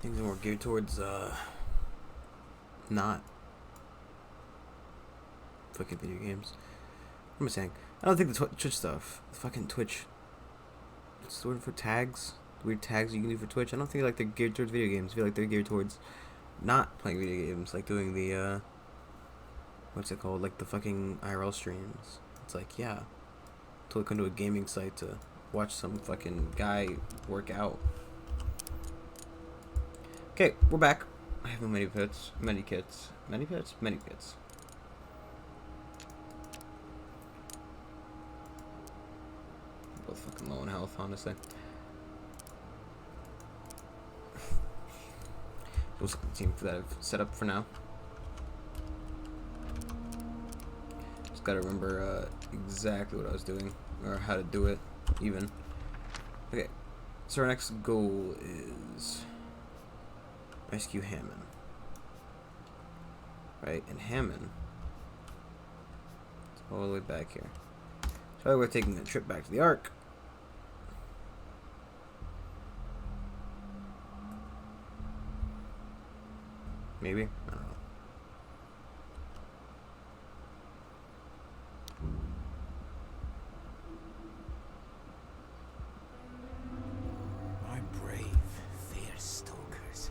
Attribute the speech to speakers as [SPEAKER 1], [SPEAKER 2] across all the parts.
[SPEAKER 1] things are more geared towards not fucking video games. What am I saying? I don't think the Twitch stuff, the fucking Twitch, what's the word for tags? Weird tags you can do for Twitch. I don't think like they're geared towards video games. I feel like they're geared towards not playing video games, like doing the what's it called, like the fucking IRL streams. It's like, yeah, to look into a gaming site to watch some fucking guy work out. Okay, we're back. I have no medikits. Both fucking low in health, honestly. Those team that I've set up for now. Just gotta remember exactly what I was doing, or how to do it, even. Okay, so our next goal is rescue Hammond. Right, and Hammond is all the way back here. So we're taking a trip back to the Ark. Maybe? I don't know.
[SPEAKER 2] My brave, fierce stalkers.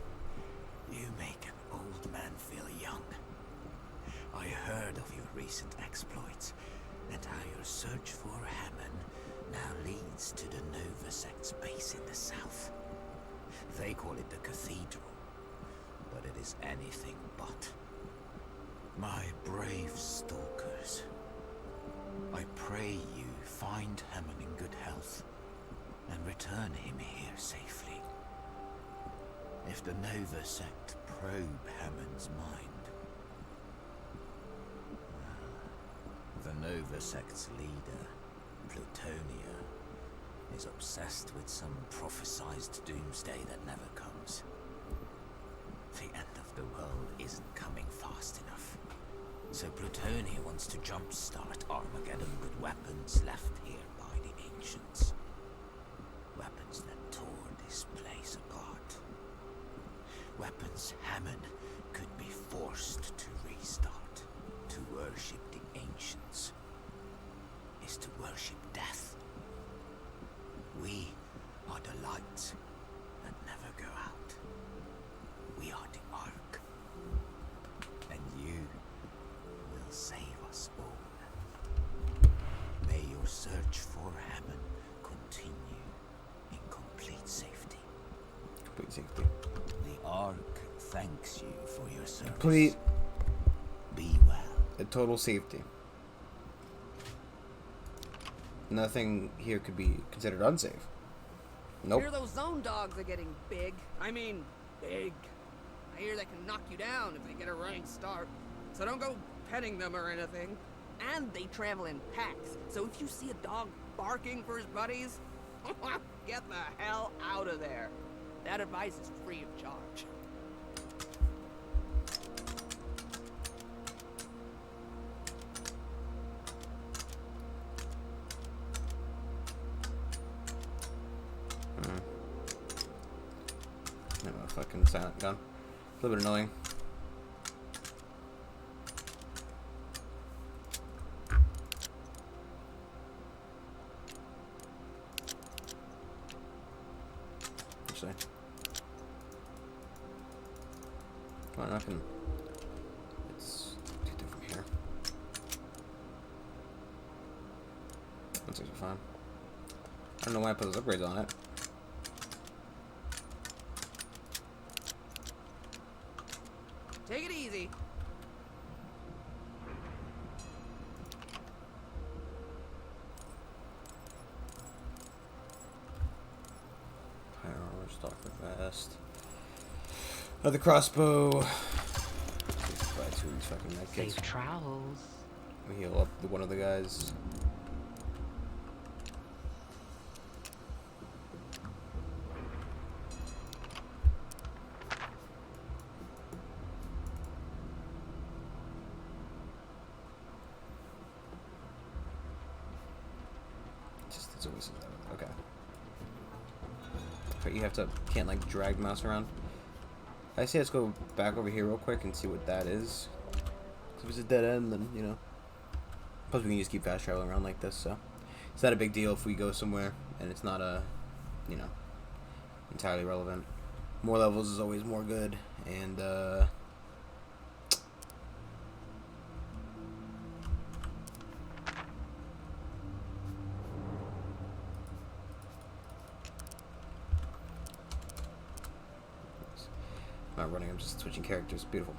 [SPEAKER 2] You make an old man feel young. I heard of your recent exploits, and how your search for Hammond now leads to the Nova Sect's base in the south. They call it the Cathedral, but it is anything but. My brave stalkers, I pray you find Hammond in good health and return him here safely. If the Nova Sect probe Hammond's mind, the Nova Sect's leader, Plutonia, is obsessed with some prophesized doomsday that never comes. The end of the world isn't coming fast enough. So Plutonia wants to jumpstart Armageddon with weapons left here by the ancients. Weapons that tore this place apart. Weapons Hammond could be forced to restart. To worship the ancients is to worship death. We are the lights that never go out. We are the Ark, and you will save us all. May your search for Hammond continue in complete safety.
[SPEAKER 1] Complete safety.
[SPEAKER 2] The Ark thanks you for your service.
[SPEAKER 1] Complete.
[SPEAKER 2] Be well.
[SPEAKER 1] A total safety. Nothing here could be considered unsafe. Nope.
[SPEAKER 3] I hear those zone dogs are getting big. I mean, big. I hear they can knock you down if they get a running start. So don't go petting them or anything. And they travel in packs. So if you see a dog barking for his buddies, get the hell out of there. That advice is free of charge.
[SPEAKER 1] Fucking silent gun. A little bit annoying. Actually, well, I can. Let's do that from here. That's actually fine. I don't know why I put those upgrades on it.
[SPEAKER 3] Take it easy.
[SPEAKER 1] Fire armor, stalker vest. Another crossbow. Buy two of these fucking medkits.
[SPEAKER 4] Safe travels.
[SPEAKER 1] We heal up one of the guys. It's always okay. But you can't like drag mouse around. I say let's go back over here real quick and see what that is. If it's a dead end, then, you know. Plus we can just keep fast traveling around like this, so. It's not a big deal if we go somewhere and it's not you know, entirely relevant. More levels is always more good, and, I'm not running, I'm just switching characters. Beautiful.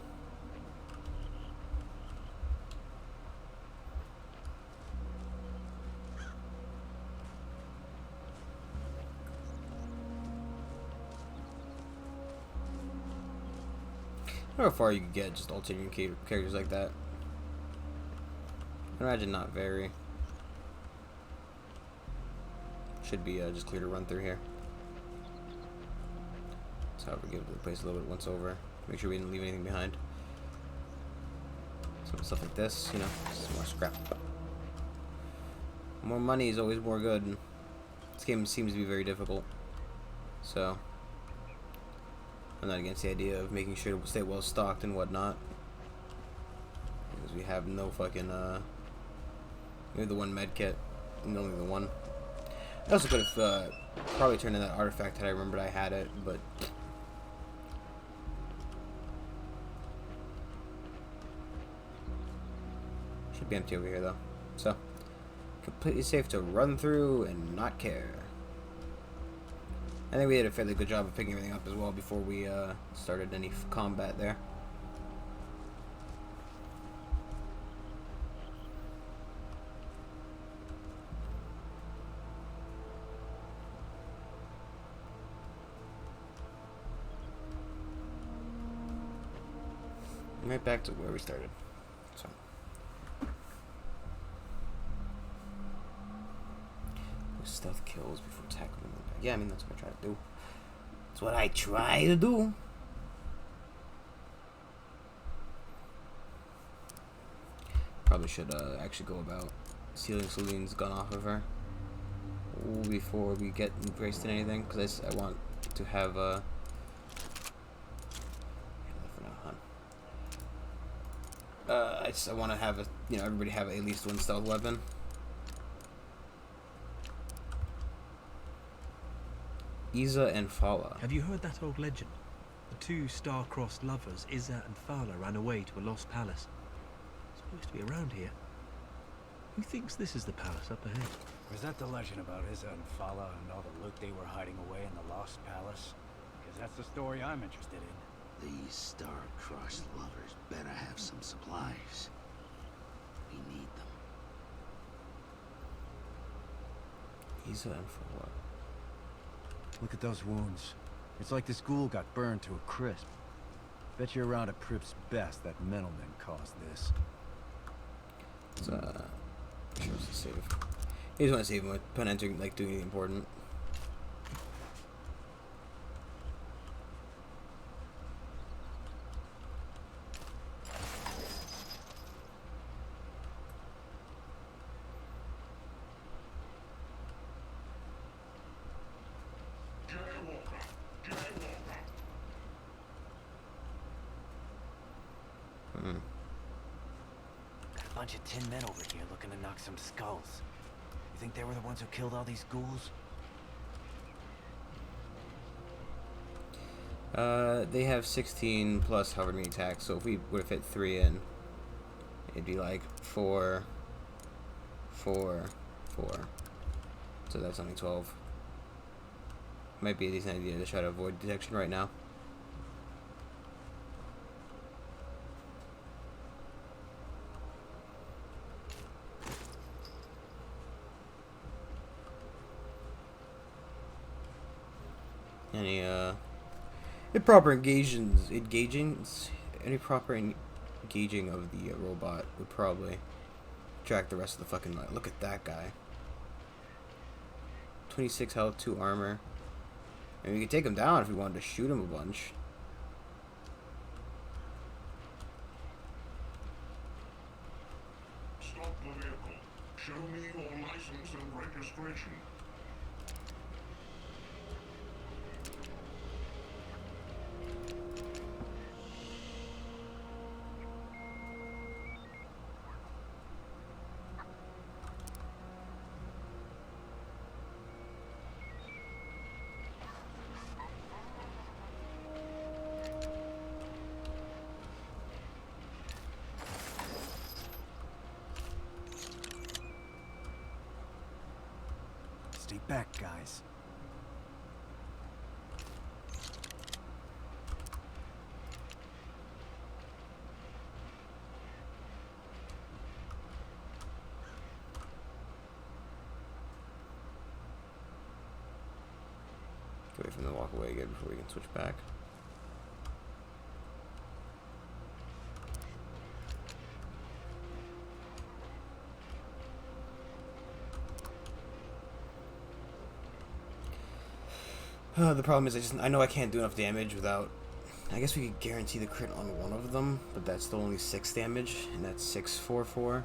[SPEAKER 1] I don't know how far you could get just alternating characters like that. I imagine not very. Should be just clear to run through here. So however, give the place a little bit once over. Make sure we didn't leave anything behind. Some stuff like this, you know, some more scrap. More money is always more good. And this game seems to be very difficult, so I'm not against the idea of making sure to stay well stocked and whatnot. Because we have no fucking we have the one med kit, and only the one. I also could have probably turned in that artifact had I remembered I had it, but should be empty over here though. So completely safe to run through and not care. I think we did a fairly good job of picking everything up as well before we started any combat there. Right back to where we started. So. Stealth kills before tackling them. Yeah, I mean, that's what I try to do. That's what I try to do. Probably should actually go about sealing Celine's gun off of her before we get embraced in anything, because I want to have I want to have everybody have at least one stealth weapon. Isa and Fala.
[SPEAKER 4] Have you heard that old legend? The two star-crossed lovers, Isa and Fala, ran away to a lost palace. It's supposed to be around here. Who thinks this is the palace up ahead?
[SPEAKER 5] Was that the legend about Isa and Fala and all the loot they were hiding away in the lost palace? Because that's the story I'm interested in.
[SPEAKER 6] These star-crossed lovers better have some supplies. We need them.
[SPEAKER 1] Isa and Fala.
[SPEAKER 5] Look at those wounds. It's like this ghoul got burned to a crisp. Bet you're around at Prip's best that Menelman caused this.
[SPEAKER 1] It's sure it's a save. You just want to save him with entering, like doing anything important.
[SPEAKER 2] Bunch of tin men over here looking to knock some skulls. You think they were the ones who killed all these ghouls?
[SPEAKER 1] They have 16 plus however many attacks, so if we would have fit 3 in, it'd be like 4, 4, 4. So that's only 12. Might be a decent idea to try to avoid detection right now. Any proper engaging of the robot would probably attract the rest of the fucking light. Look at that guy. 26 health, 2 armor. And we could take him down if we wanted to shoot him a bunch.
[SPEAKER 7] Stop the vehicle. Show me your license and registration.
[SPEAKER 5] back, guys.
[SPEAKER 1] Wait for them to walk away again before we can switch back. The problem is I know I can't do enough damage without. I guess we could guarantee the crit on one of them, but that's still only 6 damage, and that's 644.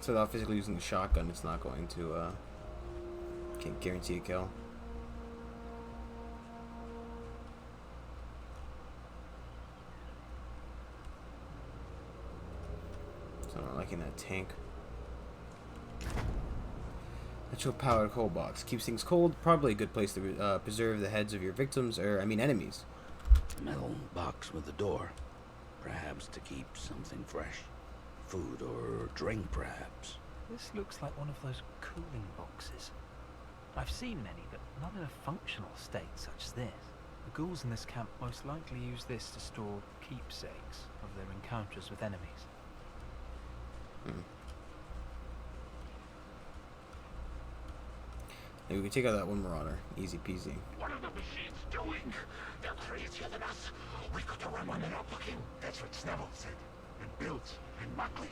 [SPEAKER 1] So without physically using the shotgun, it's not going to. Can't guarantee a kill. So I'm not liking that tank. Natural powered cold box. Keeps things cold. Probably a good place to preserve the heads of your victims, or I mean enemies.
[SPEAKER 6] Metal box with a door. Perhaps to keep something fresh. Food or drink, perhaps.
[SPEAKER 8] This looks like one of those cooling boxes. I've seen many, but not in a functional state such as this. The ghouls in this camp most likely use this to store keepsakes of their encounters with enemies.
[SPEAKER 1] Maybe we can take out that one marauder. Easy peasy.
[SPEAKER 7] What are the machines doing? They're crazier than us. We could have run one and out looking. That's what Snubble said. And Bilge and Muckley.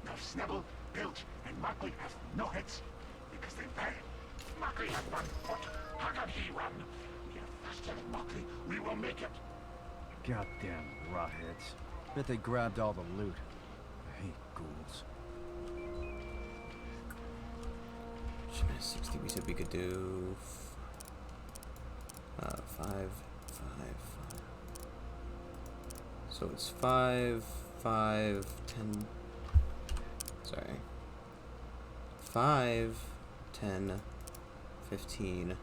[SPEAKER 7] Now Snubble, Bilge, and Muckley have no heads because they're bad. Muckley has 1 foot. How can he run? We are faster than Muckley. We will make it.
[SPEAKER 5] Goddamn rotheads. Bet they grabbed all the loot. I hate ghouls.
[SPEAKER 1] 60. We said we could do 5, 5, 5. So it's 5, 5, 10. Sorry. 5, 10, 15.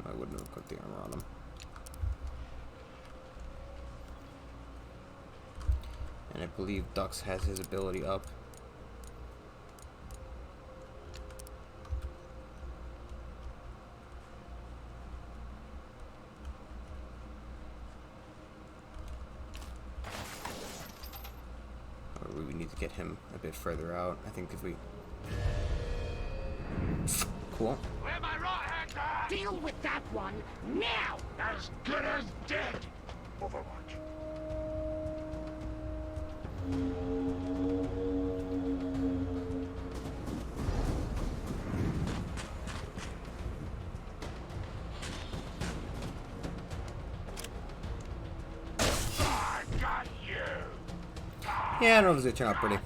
[SPEAKER 1] I wouldn't have put the armor on him. And I believe Dux has his ability up. Or we need to get him a bit further out. I think if we... Cool.
[SPEAKER 7] Where my raw hands are? Deal with that one now! As good as dead! Overwatch. I got you!
[SPEAKER 1] Yeah, I don't know if it's gonna turn out pretty.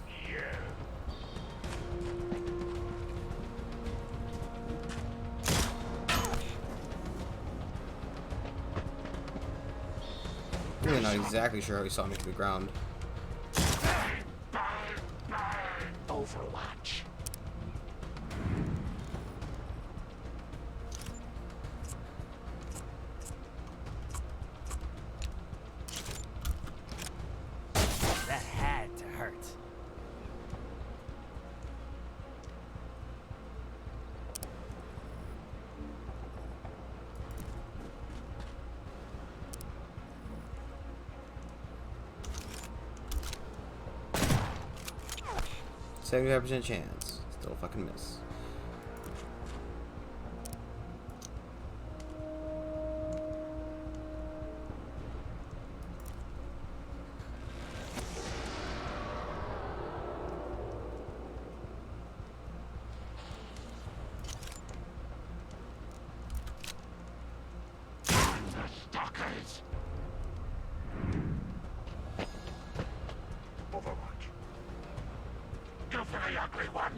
[SPEAKER 1] Really not exactly sure how he saw me to the ground.
[SPEAKER 7] Overwatch.
[SPEAKER 8] That had to hurt.
[SPEAKER 1] %75 chance. Still fucking miss.
[SPEAKER 7] The stalkers. Overwatch. Go for the ugly one.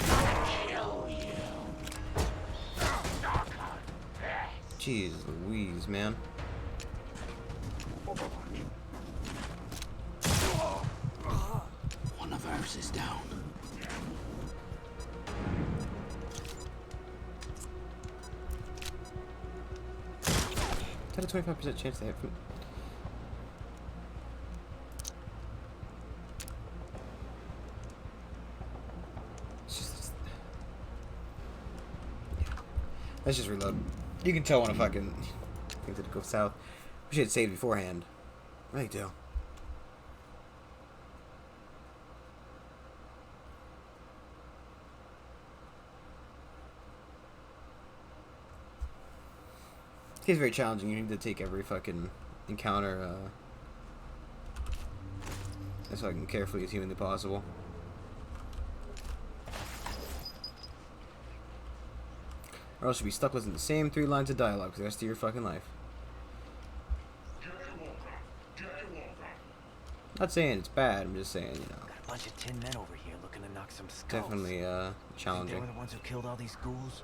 [SPEAKER 7] I'll kill you. Stalker. Yes.
[SPEAKER 1] Jeez Louise, man.
[SPEAKER 7] Overwatch.
[SPEAKER 6] One of ours is down.
[SPEAKER 1] Had a 25% chance to hit from... Let's just reload. You can tell when a fucking things that go south. We should save beforehand. Really do. It's very challenging. You need to take every fucking encounter as fucking carefully as humanly possible. Or else you'll be stuck listening to the same 3 lines of dialogue for the rest of your fucking life. Not saying it's bad, I'm just saying, you know.
[SPEAKER 8] Got a bunch of tin men over here looking to knock some skulls.
[SPEAKER 1] Definitely challenging.
[SPEAKER 8] They were the ones who killed all these ghouls?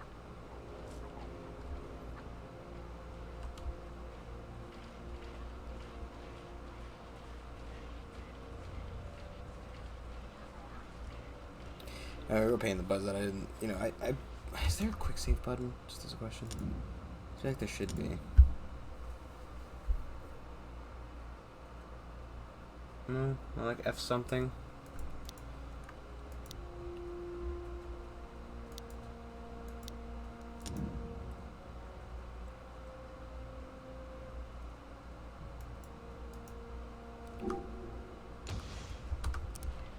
[SPEAKER 1] We were paying the buzz that I didn't, you know, I is there a quick save button? Just as a question. I feel like there should be. No, I like F something.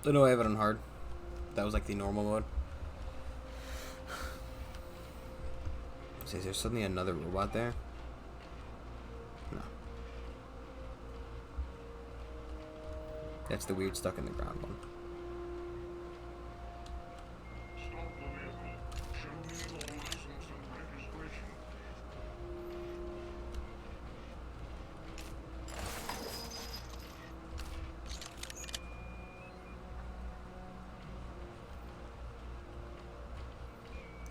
[SPEAKER 1] No, I have it on hard. That was like the normal mode. Is there suddenly another robot there? No. That's the weird stuck in the ground one.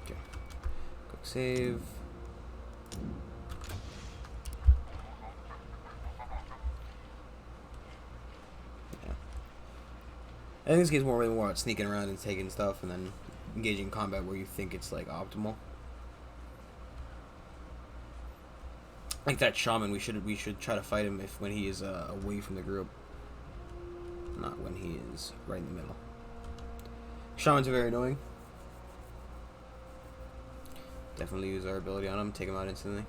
[SPEAKER 1] Okay. Quick save. I think this game's really more about sneaking around and taking stuff and then engaging in combat where you think it's like optimal. Like that shaman, we should try to fight him when he is away from the group, not when he is right in the middle. Shamans are very annoying. Definitely use our ability on him, take him out instantly.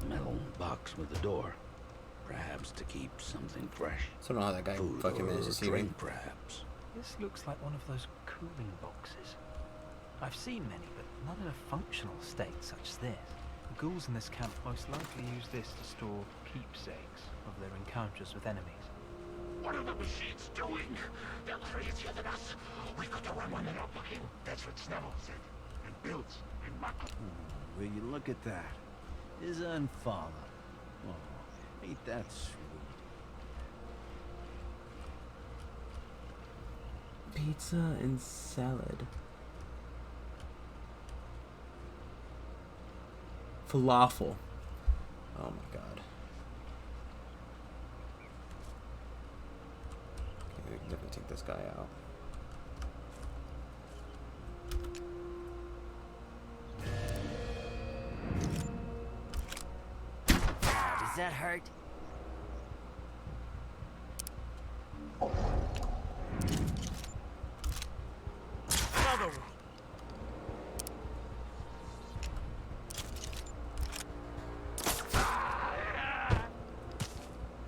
[SPEAKER 6] Metal box with a door. Perhaps to keep something fresh.
[SPEAKER 1] So I don't know how that guy
[SPEAKER 6] Food
[SPEAKER 1] fucking managed
[SPEAKER 6] or
[SPEAKER 1] to see me.
[SPEAKER 6] drink, perhaps.
[SPEAKER 8] This looks like one of those cooling boxes. I've seen many, but not in a functional state such as this. The ghouls in this camp most likely use this to store keepsakes of their encounters with enemies.
[SPEAKER 7] What are the machines doing? They're crazier than us. We've got to run when they're not looking. That's what Snell said. And builds and Muckle.
[SPEAKER 5] Will you look at that? His father. Oh, ain't that sweet?
[SPEAKER 1] Pizza and salad. Falafel. Oh my god. Okay, we can definitely take this guy out.
[SPEAKER 8] Does that hurt? Another one.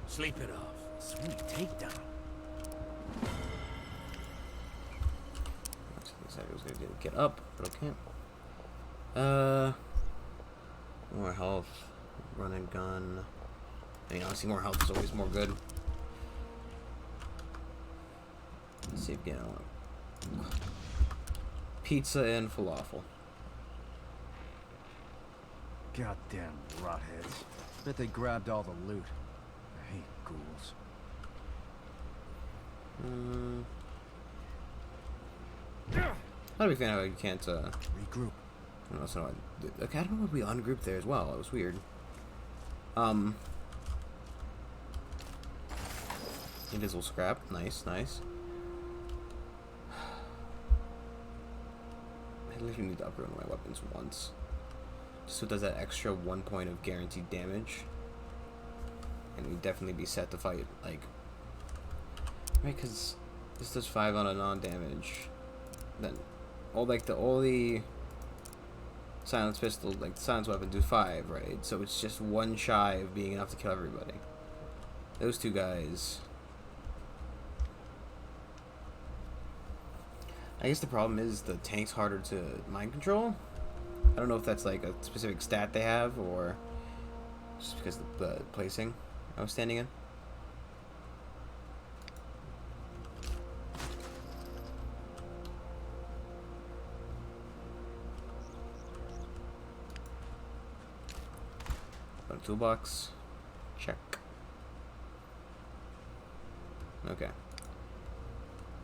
[SPEAKER 8] Sleep it off. Sweet takedown.
[SPEAKER 1] I was gonna do get up, but I can't. More health, run and gun. I mean, honestly, more health is always more good. Let's see again. Pizza and falafel.
[SPEAKER 5] Goddamn rotheads. Bet they grabbed all the loot. I hate ghouls.
[SPEAKER 1] Not a big fan of how you can't,
[SPEAKER 5] Regroup.
[SPEAKER 1] I don't know, so okay, I don't know if we ungrouped there as well. It was weird. Invisible scrap. Nice, nice. I literally need to upgrade one of my weapons once. Just so it does that extra 1 point of guaranteed damage. And we'd definitely be set to fight, like... Right, because This does 5 on a non-damage. Then, all the silence pistol, like the silence weapon, do 5, right? So it's just 1 shy of being enough to kill everybody. Those 2 guys. I guess the problem is the tank's harder to mind control. I don't know if that's like a specific stat they have or just because of the placing I was standing in. Got a toolbox. Check. Okay.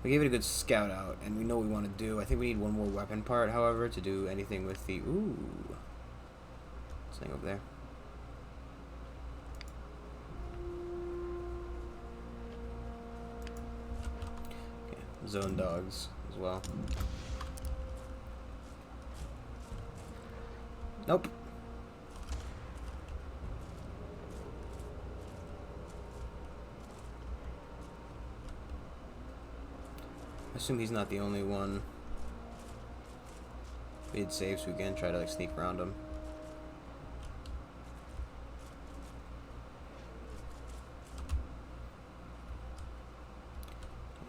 [SPEAKER 1] We gave it a good scout out, and we know what we want to do. I think we need 1 more weapon part, however, to do anything with the... Ooh. Something over there. Okay. Zone dogs as well. Nope. I assume he's not the only one. We had save so we can try to like sneak around him.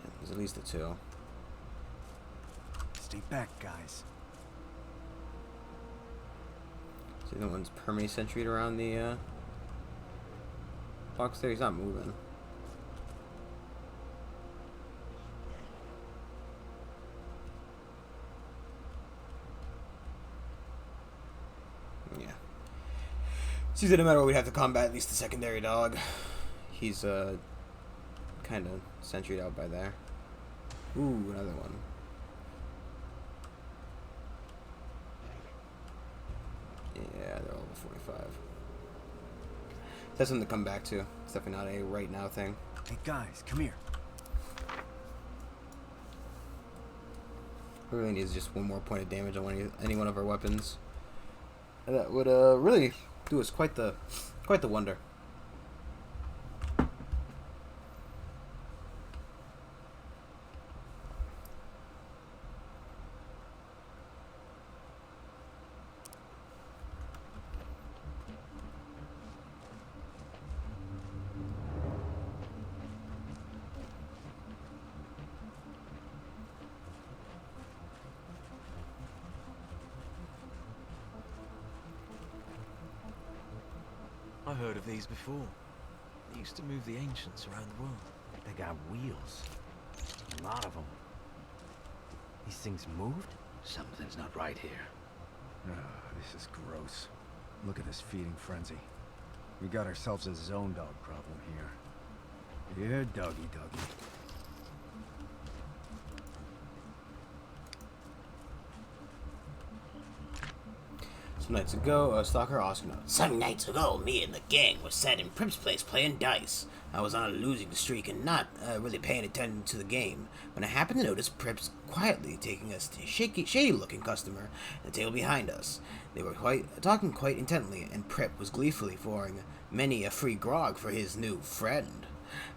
[SPEAKER 1] Yeah, there's at least the 2.
[SPEAKER 5] Stay back, guys.
[SPEAKER 1] See, the one's permanently sentryed around the box there. He's not moving. Yeah. Seems that no matter what, we'd have to combat at least the secondary dog. He's kind of sentryed out by there. Ooh, another one. Yeah, they're all over 45. That's something to come back to. It's definitely not a right now thing.
[SPEAKER 5] Hey guys, come here.
[SPEAKER 1] We really need just 1 more point of damage on any one of our weapons. That would really do us quite the wonder.
[SPEAKER 4] I've heard of these before. They used to move the ancients around the world.
[SPEAKER 5] They got wheels. A lot of them. These things moved?
[SPEAKER 6] Something's not right here.
[SPEAKER 5] This is gross. Look at this feeding frenzy. We got ourselves a zone dog problem here. Here, doggy.
[SPEAKER 1] Some nights ago, Stalker Oscar notes. Some nights ago, me and the gang were sat in Prip's place playing dice. I was on a losing streak and not really paying attention to the game when I happened to notice Prip's quietly taking a shady-looking customer at the table behind us. They were talking quite intently, and Prip was gleefully pouring many a free grog for his new friend.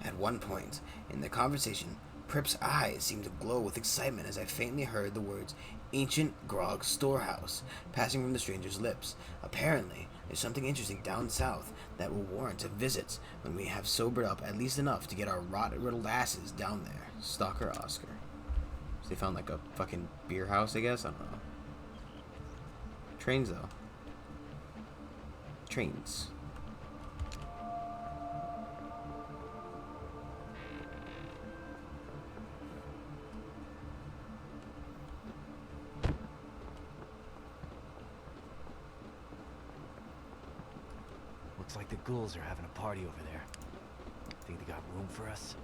[SPEAKER 1] At one point in the conversation, Prip's eyes seemed to glow with excitement as I faintly heard the words Ancient Grog Storehouse passing from the stranger's lips. Apparently, there's something interesting down south that will warrant a visit when we have sobered up at least enough to get our rot-riddled asses down there. Stalker Oscar. So they found like a fucking beer house, I guess? I don't know. Trains, though. Trains.
[SPEAKER 5] Looks like the ghouls are having a party over there. Think they got room for us?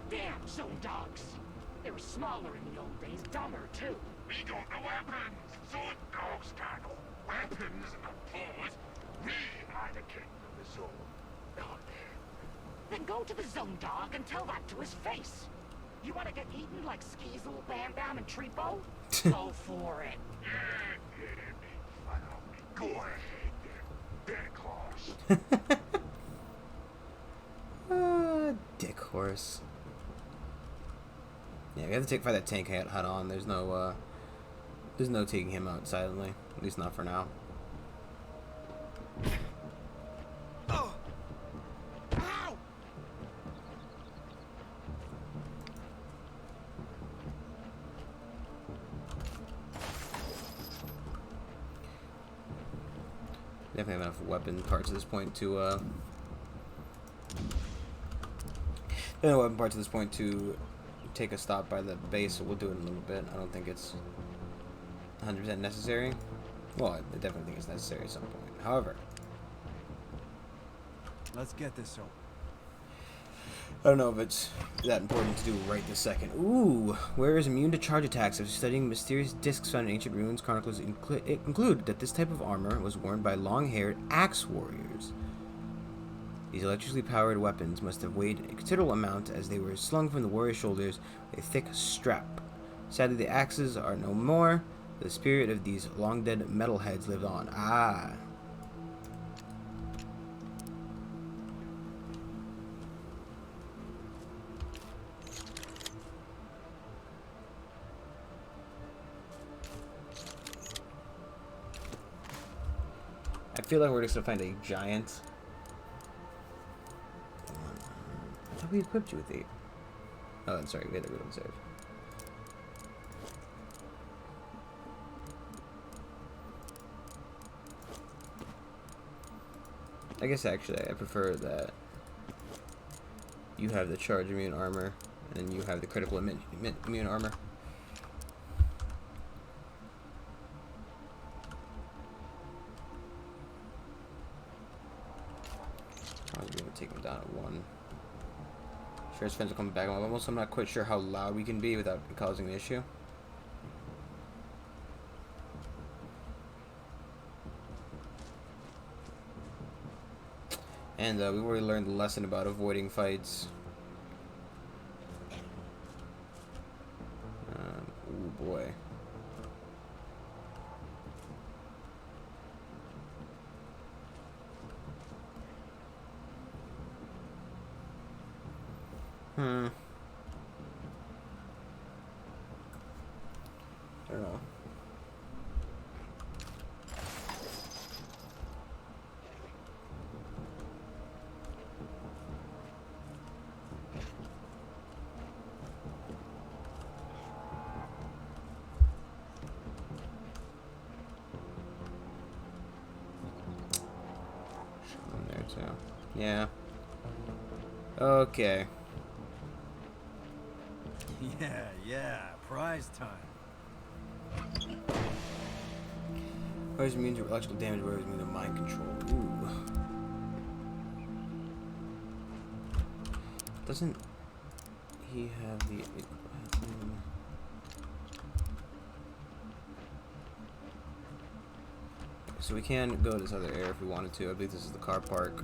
[SPEAKER 7] Damn zone dogs! They were smaller in the old days, dumber too. We got no weapons! Zone dogs got no weapons, of course. We are the king of the zone. Oh, then go to the zone dog and tell that to his face. You want to get eaten like Skeezel, Bam Bam, and Treepo? Go for it. Yeah, big fun of me. Go ahead, Big horse.
[SPEAKER 1] Dick horse. Yeah, we have to fight that tank head on. There's no taking him out silently. At least not for now.
[SPEAKER 3] Oh! Ow!
[SPEAKER 1] Definitely have enough weapon parts at this point to take a stop by the base, so we'll do it in a little bit. I don't think it's 100% necessary. Well, I definitely think it's necessary at some point. However,
[SPEAKER 5] Let's get this over.
[SPEAKER 1] I don't know if it's that important to do right this second. Ooh, where is immune to charge attacks? After studying mysterious discs found in ancient ruins, chroniclers conclude that this type of armor was worn by long-haired axe warriors. These electrically powered weapons must have weighed a considerable amount as they were slung from the warrior's shoulders with a thick strap. Sadly, the axes are no more. The spirit of these long-dead metalheads lived on. Ah. I feel like we're just gonna find a giant. I thought we equipped you with 8. Oh, I'm sorry, we had to reload save. I guess actually I prefer that you have the charge immune armor and you have the critical immune armor. Probably gonna take him down at 1. Sure, his friends will come back on level, so I'm not quite sure how loud we can be without causing an issue. And we've already learned the lesson about avoiding fights. Oh boy. I don't know. In there too. Yeah. Okay.
[SPEAKER 5] Yeah, prize time.
[SPEAKER 1] Always immune to electrical damage, always immune to mind control. Ooh. Doesn't he have the... So we can go to this other area if we wanted to. I believe this is the car park.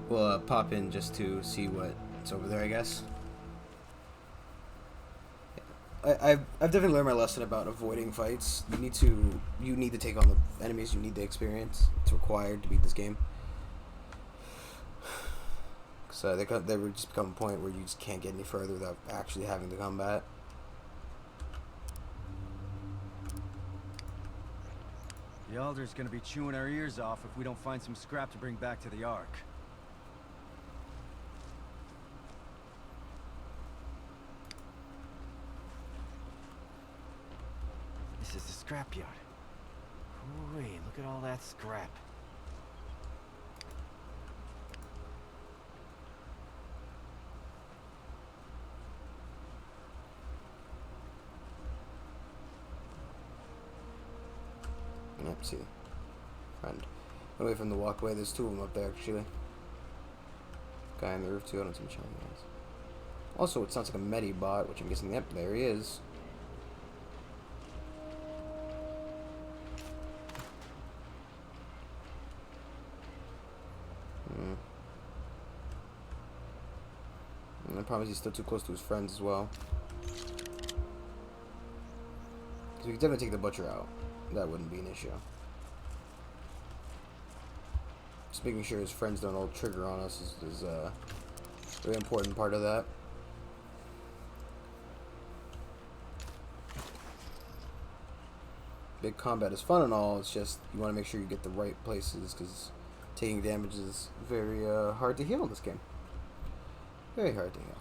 [SPEAKER 1] We'll pop in just to see what's over there, I guess. I've definitely learned my lesson about avoiding fights. You need to take on the enemies. You need the experience. It's required to beat this game. So they would just become a point where you just can't get any further without actually having to combat.
[SPEAKER 5] The Elder's gonna be chewing our ears off if we don't find some scrap to bring back to the Ark.
[SPEAKER 8] This is the scrapyard. Ooh-wee, look at all that scrap.
[SPEAKER 1] Yep, see. Friend. Away from the walkway, there's 2 of them up there, actually. Guy on the roof, too. I don't see him showing guys. Also, it sounds like a Medi bot, which I'm guessing, yep, there he is. And I promise he's still too close to his friends as well. Because we could definitely take the butcher out. That wouldn't be an issue. Just making sure his friends don't all trigger on us is a very important part of that. big combat is fun and all. It's just you want to make sure you get the right places because taking damage is very hard to heal in this game. Very hard to heal.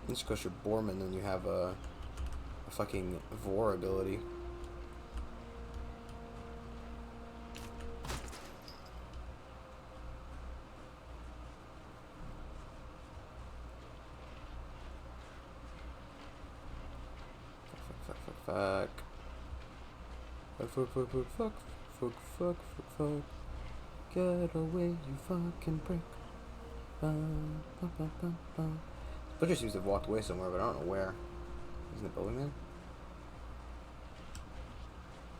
[SPEAKER 1] Just because you're Borman and you have a fucking Vor ability. Fuck. Fuck. Get away, you fucking prick. Butcher seems to have walked away somewhere, but I don't know where. He's in the building there?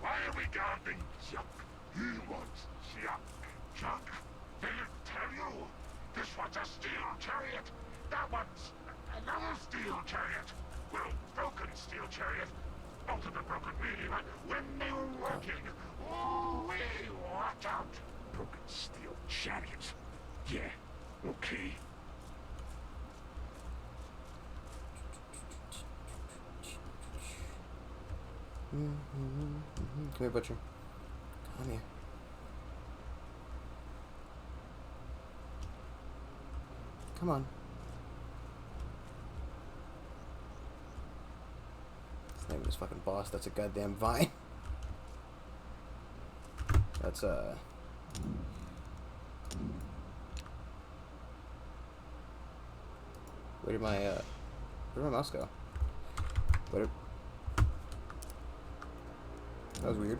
[SPEAKER 7] Why are we guarding Chuck? He wants Chuck. Chuck, did it tell you? This one's a steel chariot. That one's another steel chariot. Well, broken steel chariot. Ultimate broken really, but when they were working, ooh-wee, watch out. Broken steel chariot. Yeah, okay.
[SPEAKER 1] Come here, Butcher. Come here. Come on. That's the name of this fucking boss. That's a goddamn vine. That's where did my mouse go? Where did... That was weird.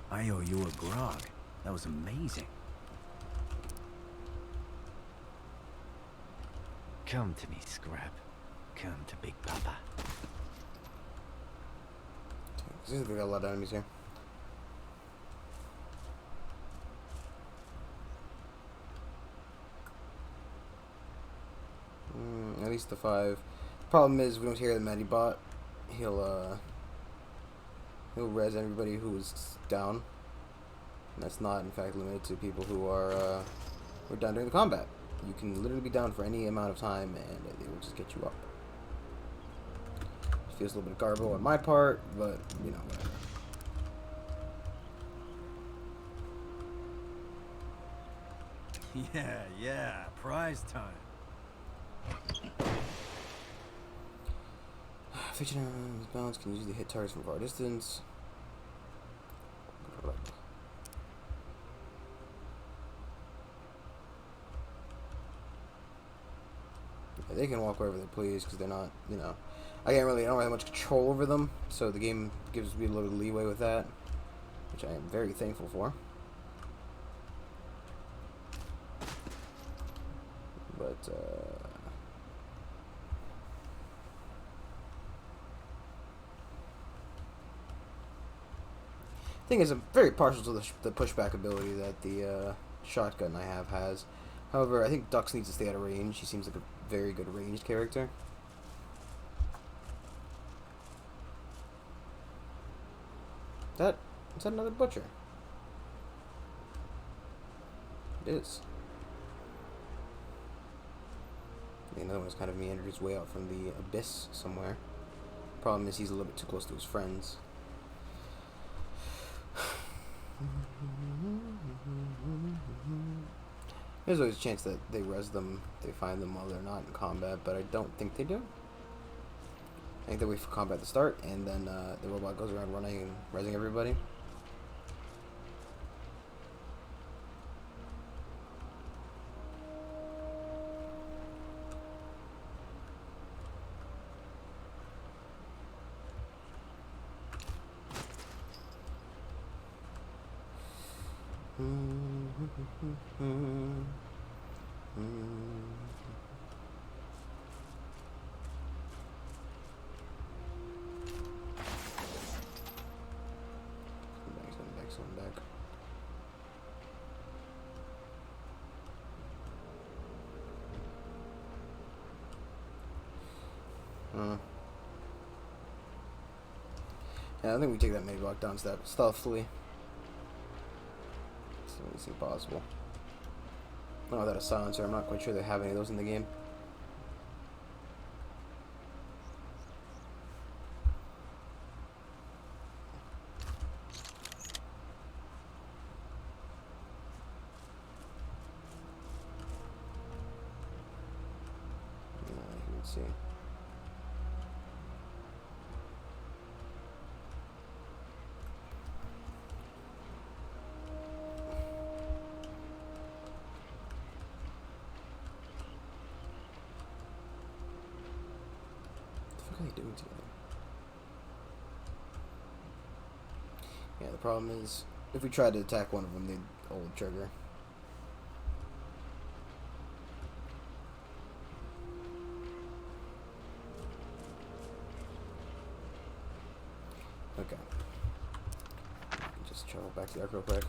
[SPEAKER 5] I owe you a grog. That was amazing. Come to me, Scrap. Come to Big Papa.
[SPEAKER 1] We got a lot of enemies here. At least the 5. Problem is, we don't hear the Matty bot. He'll res everybody who is down. And that's not, in fact, limited to people who are down during the combat. You can literally be down for any amount of time, and they will just get you up. It feels a little bit of garbo on my part, but, you know, whatever.
[SPEAKER 5] Yeah, prize time.
[SPEAKER 1] Fixing on balance can usually hit targets from far distance. Yeah, they can walk wherever they please because they're not, you know, I don't really have much control over them, so the game gives me a little leeway with that, which I am very thankful for. But thing is, I'm very partial to the pushback ability that the shotgun I have has. However, I think Dux needs to stay out of range. He seems like a very good ranged character. Is that another butcher? It is. Another one has kind of meandered his way out from the abyss somewhere. Problem is, he's a little bit too close to his friends. There's always a chance that they res them, they find them while they're not in combat, but I don't think they do. I think they wait for combat to start, and then the robot goes around running and resing everybody. Yeah, I think we take that maybe walk down step stealthily. So it's impossible. Oh, without a silencer, I'm not quite sure they have any of those in the game. You can see. What are they doing together? Yeah, the problem is, if we tried to attack one of them, they'd hold trigger. Okay. Just travel back to the arc real quick.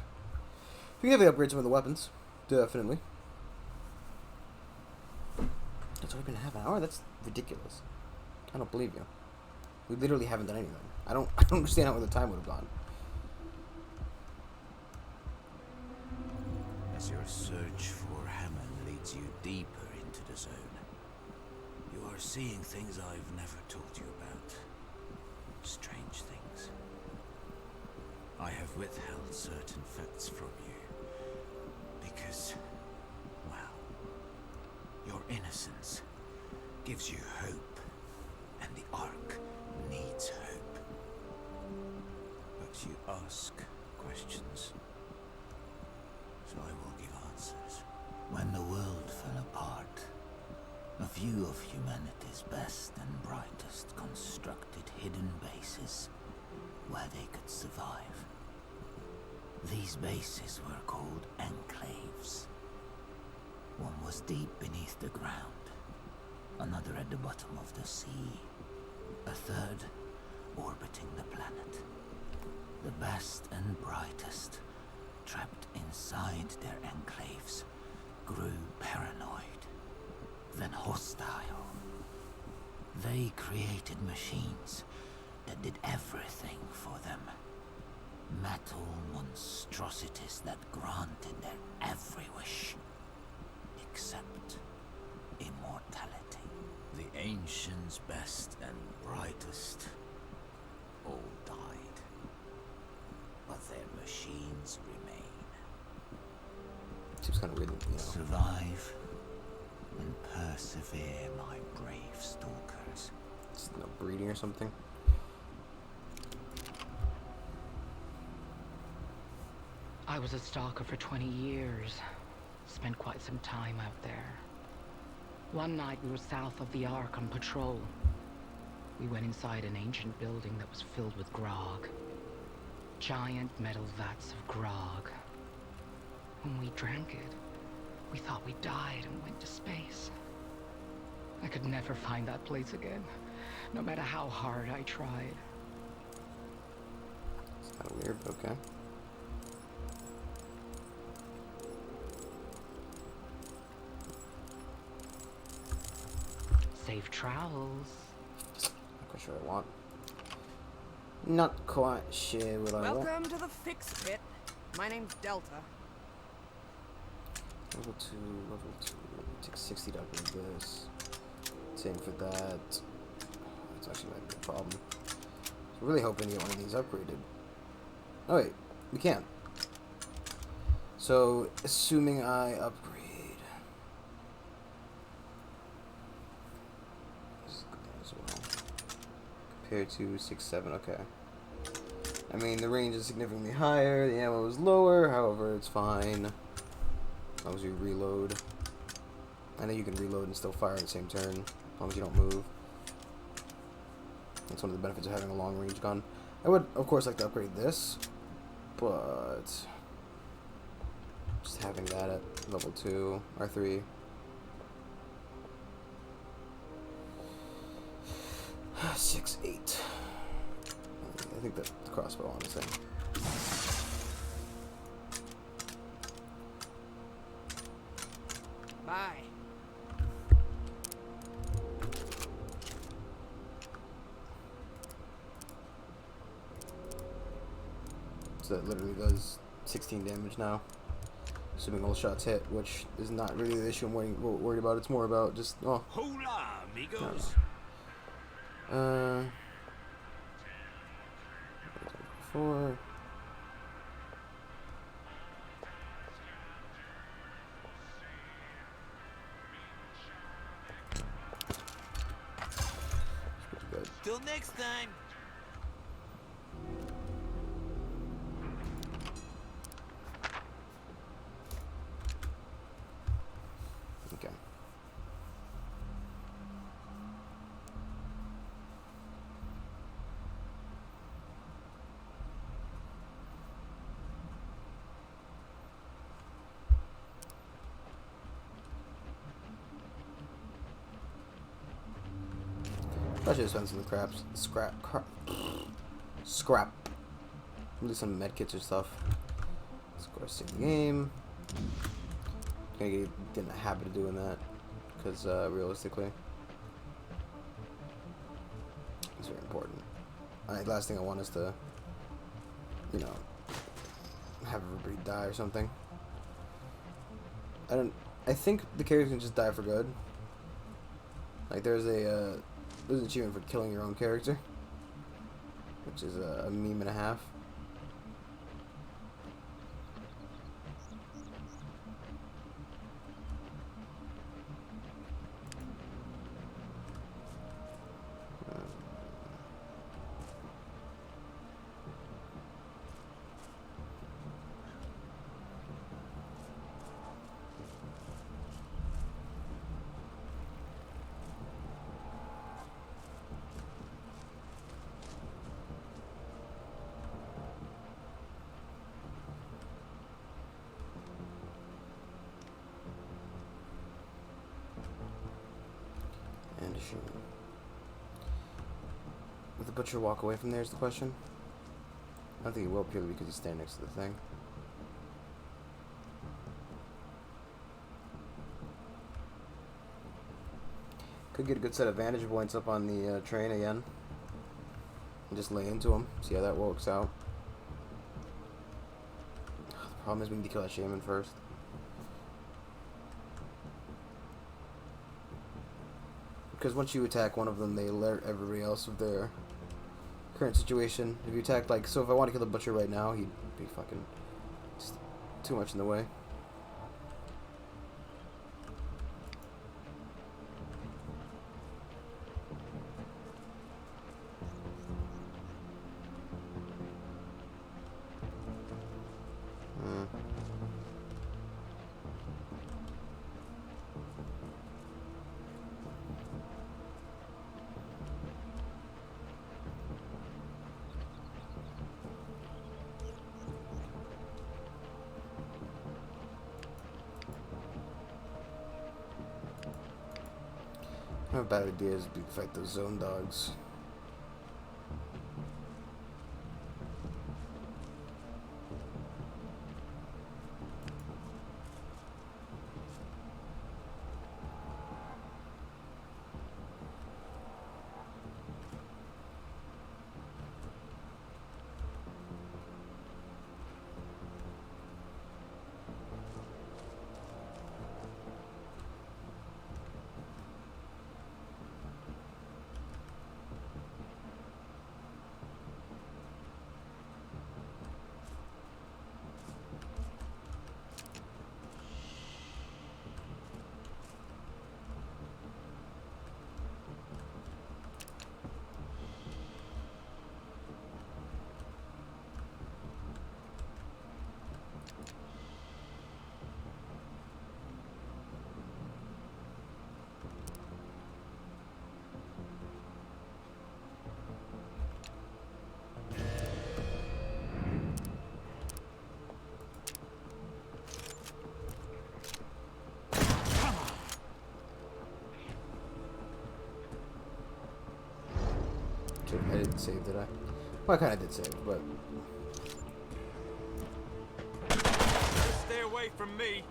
[SPEAKER 1] We can definitely upgrade some of the weapons. Definitely. That's only been half an hour? That's ridiculous. I don't believe you. We literally haven't done anything. I don't understand how the time would have gone.
[SPEAKER 2] As your search for Hammond leads you deeper into the zone, you are seeing things I've never told you about. Strange things. I have withheld certain facts from you because, well, your innocence gives you hope, and the Ark needs hope. But you ask questions, so I will give answers. When the world fell apart, a few of humanity's best and brightest constructed hidden bases where they could survive. These bases were called enclaves. One was deep beneath the ground, another at the bottom of the sea, a third orbiting the planet. The best and brightest, trapped inside their enclaves, grew paranoid, then hostile. They created machines that did everything for them. Metal monstrosities that granted their every wish, except immortality. The ancients' best and brightest all died, but their machines remain.
[SPEAKER 1] Seems kind of weird, you know.
[SPEAKER 2] Survive and persevere, my brave stalkers.
[SPEAKER 1] It's no breeding or something.
[SPEAKER 9] I was a stalker for 20 years. Spent quite some time out there. One night we were south of the Ark on patrol. We went inside an ancient building that was filled with grog. Giant metal vats of grog. When we drank it, we thought we died and went to space. I could never find that place again, no matter how hard I tried.
[SPEAKER 1] It's kind of weird, but okay.
[SPEAKER 9] Safe travels.
[SPEAKER 1] Not quite sure what I want. Not quite sure what I want.
[SPEAKER 3] Welcome to the Fix Pit. My name's Delta.
[SPEAKER 1] Level 2, level 2. Take 60 to upgrade this. Same for that. That's actually might be a problem. So we're really hoping to get one of these upgraded. Oh wait, we can. So, assuming I upgrade. This is good as well. Compared to 6-7, okay. I mean, the range is significantly higher, the ammo is lower, however, it's fine. As long as you reload. I know you can reload and still fire at the same turn, as long as you don't move. That's one of the benefits of having a long range gun. I would, of course, like to upgrade this, but just having that at level 2 or 3. Six, 8. I think that's the crossbow, honestly.
[SPEAKER 3] Bye.
[SPEAKER 1] So that literally does 16 damage now. Assuming all shots hit, which is not really the issue I'm worried about. It's more about just, oh.
[SPEAKER 2] Hola, amigos.
[SPEAKER 1] Four.
[SPEAKER 2] Till next time.
[SPEAKER 1] Okay. I should have spent some scrap. Do some medkits or stuff. Let's go save the game. Gonna get in the habit of doing that, because realistically, it's very important. Last thing I want is to, you know, have everybody die or something. I think the character can just die for good. Like there's an achievement for killing your own character, which is a meme and a half. Will the butcher walk away from there is the question. I don't think he will, purely because he's standing next to the thing. Could get a good set of vantage points up on the train again. And just lay into him. See how that works out. The problem is we need to kill that shaman first. Because once you attack one of them, they alert everybody else of their current situation. If you attack, like, so if I want to kill the butcher right now, he'd be fucking just too much in the way. Not a bad idea is to fight those zone dogs. I didn't save, did I? Well, I kind of did save, but...
[SPEAKER 2] Stay away from me.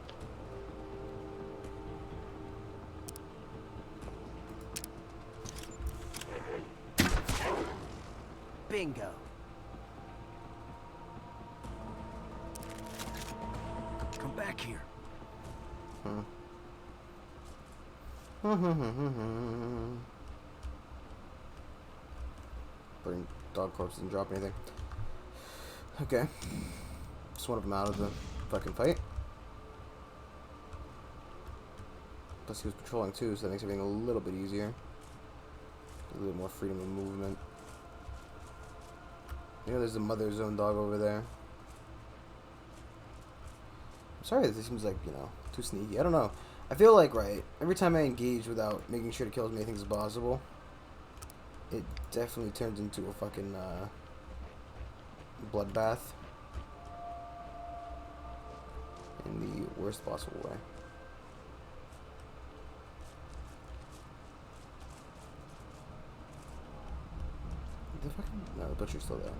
[SPEAKER 3] Bingo.
[SPEAKER 5] back here.
[SPEAKER 1] Burning dog corpse didn't drop anything. Okay. Just one of them out of the fucking fight. Plus he was patrolling too, so that makes everything a little bit easier. A little more freedom of movement. You know, there's the mother zone dog over there. I'm sorry that this seems like, you know, too sneaky. I don't know. I feel like, right, every time I engage without making sure to kill as many things as possible, it definitely turns into a fucking, bloodbath. In the worst possible way. The fucking... No, the butcher's still there.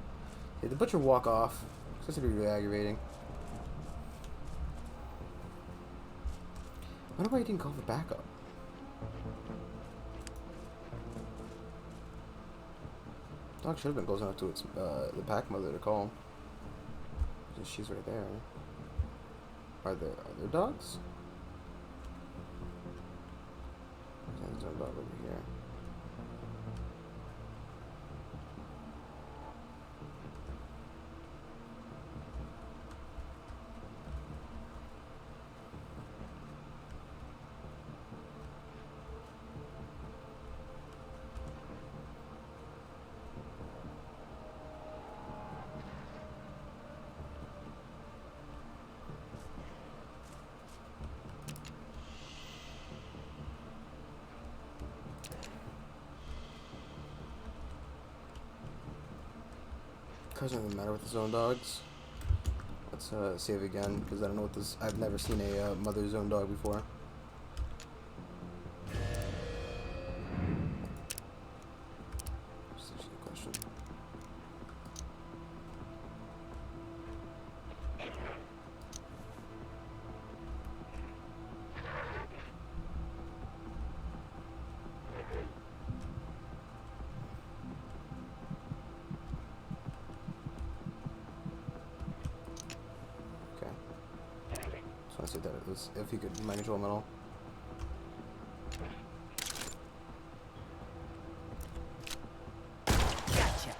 [SPEAKER 1] Did the butcher walk off? It's supposed to be really aggravating. I wonder why he didn't call for backup. Dog should have been close enough to its the pack mother to call. She's right there. Are there other dogs? There's a dog over here. Doesn't even matter with the zone dogs. Let's save again because I don't know what this. I've never seen a mother zone dog before. That's actually a question. I said that it was, if he could mind control metal.
[SPEAKER 3] Gotcha.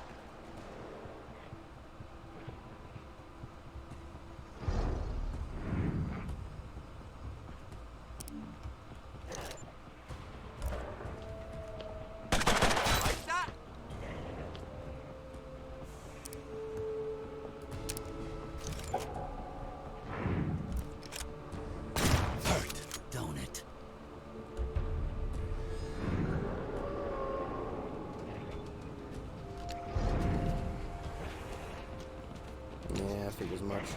[SPEAKER 3] Like that.
[SPEAKER 2] Don't it?
[SPEAKER 1] Yeah, I figured as much.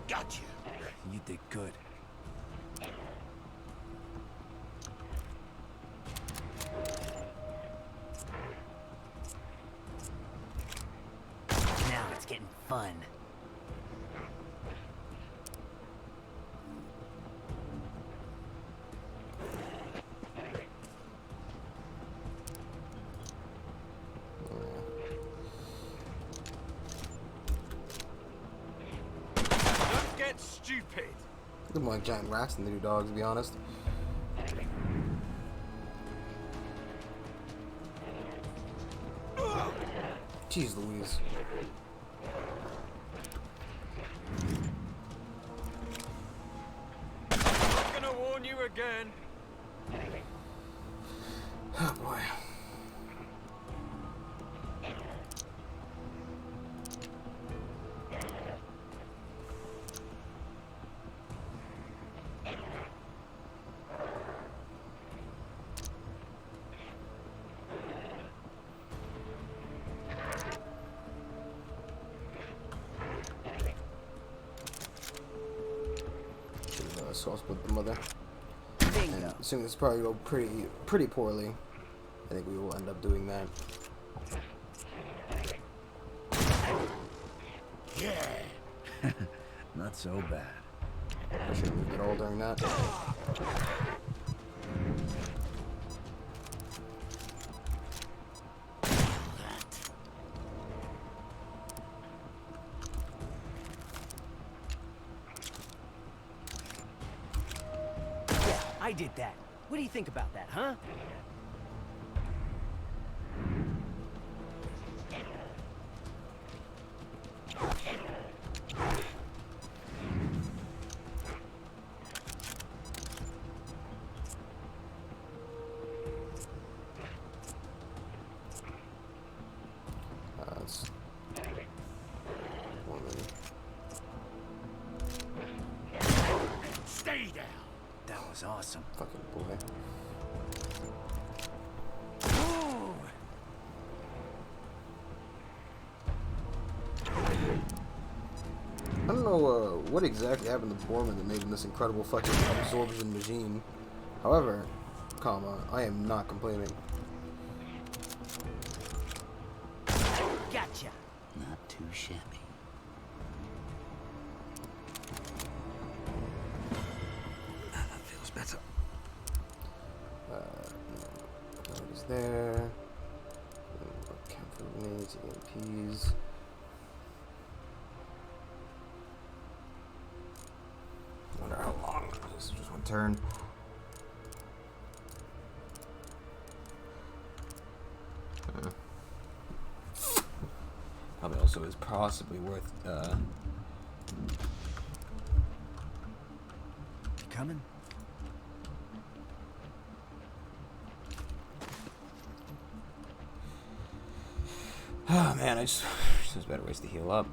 [SPEAKER 2] Got you.
[SPEAKER 5] You did good.
[SPEAKER 3] Now it's getting fun.
[SPEAKER 4] Don't get stupid.
[SPEAKER 1] Look more like giant rats than they do dogs, to be honest. Jeez Louise.
[SPEAKER 4] I'm gonna warn you again.
[SPEAKER 1] Oh boy. So I'll split the mother. And assuming this probably go pretty poorly, I think we will end up doing that.
[SPEAKER 5] Yeah. Not so bad.
[SPEAKER 1] I should have moved it all during that.
[SPEAKER 10] I did that. What do you think about that, huh?
[SPEAKER 1] It's woman.
[SPEAKER 7] Stay down.
[SPEAKER 5] That was awesome.
[SPEAKER 1] Fucking boy.
[SPEAKER 10] Ooh.
[SPEAKER 1] I don't know what exactly happened to Borman that made him this incredible fucking absorption machine. However, I am not complaining.
[SPEAKER 10] Gotcha.
[SPEAKER 6] Not too shabby.
[SPEAKER 1] That feels better. What is there? Camphor grenades, EMPs. Wonder how long this is just one turn. Probably also is possibly worth
[SPEAKER 5] You coming?
[SPEAKER 1] oh man, there's better ways to heal up.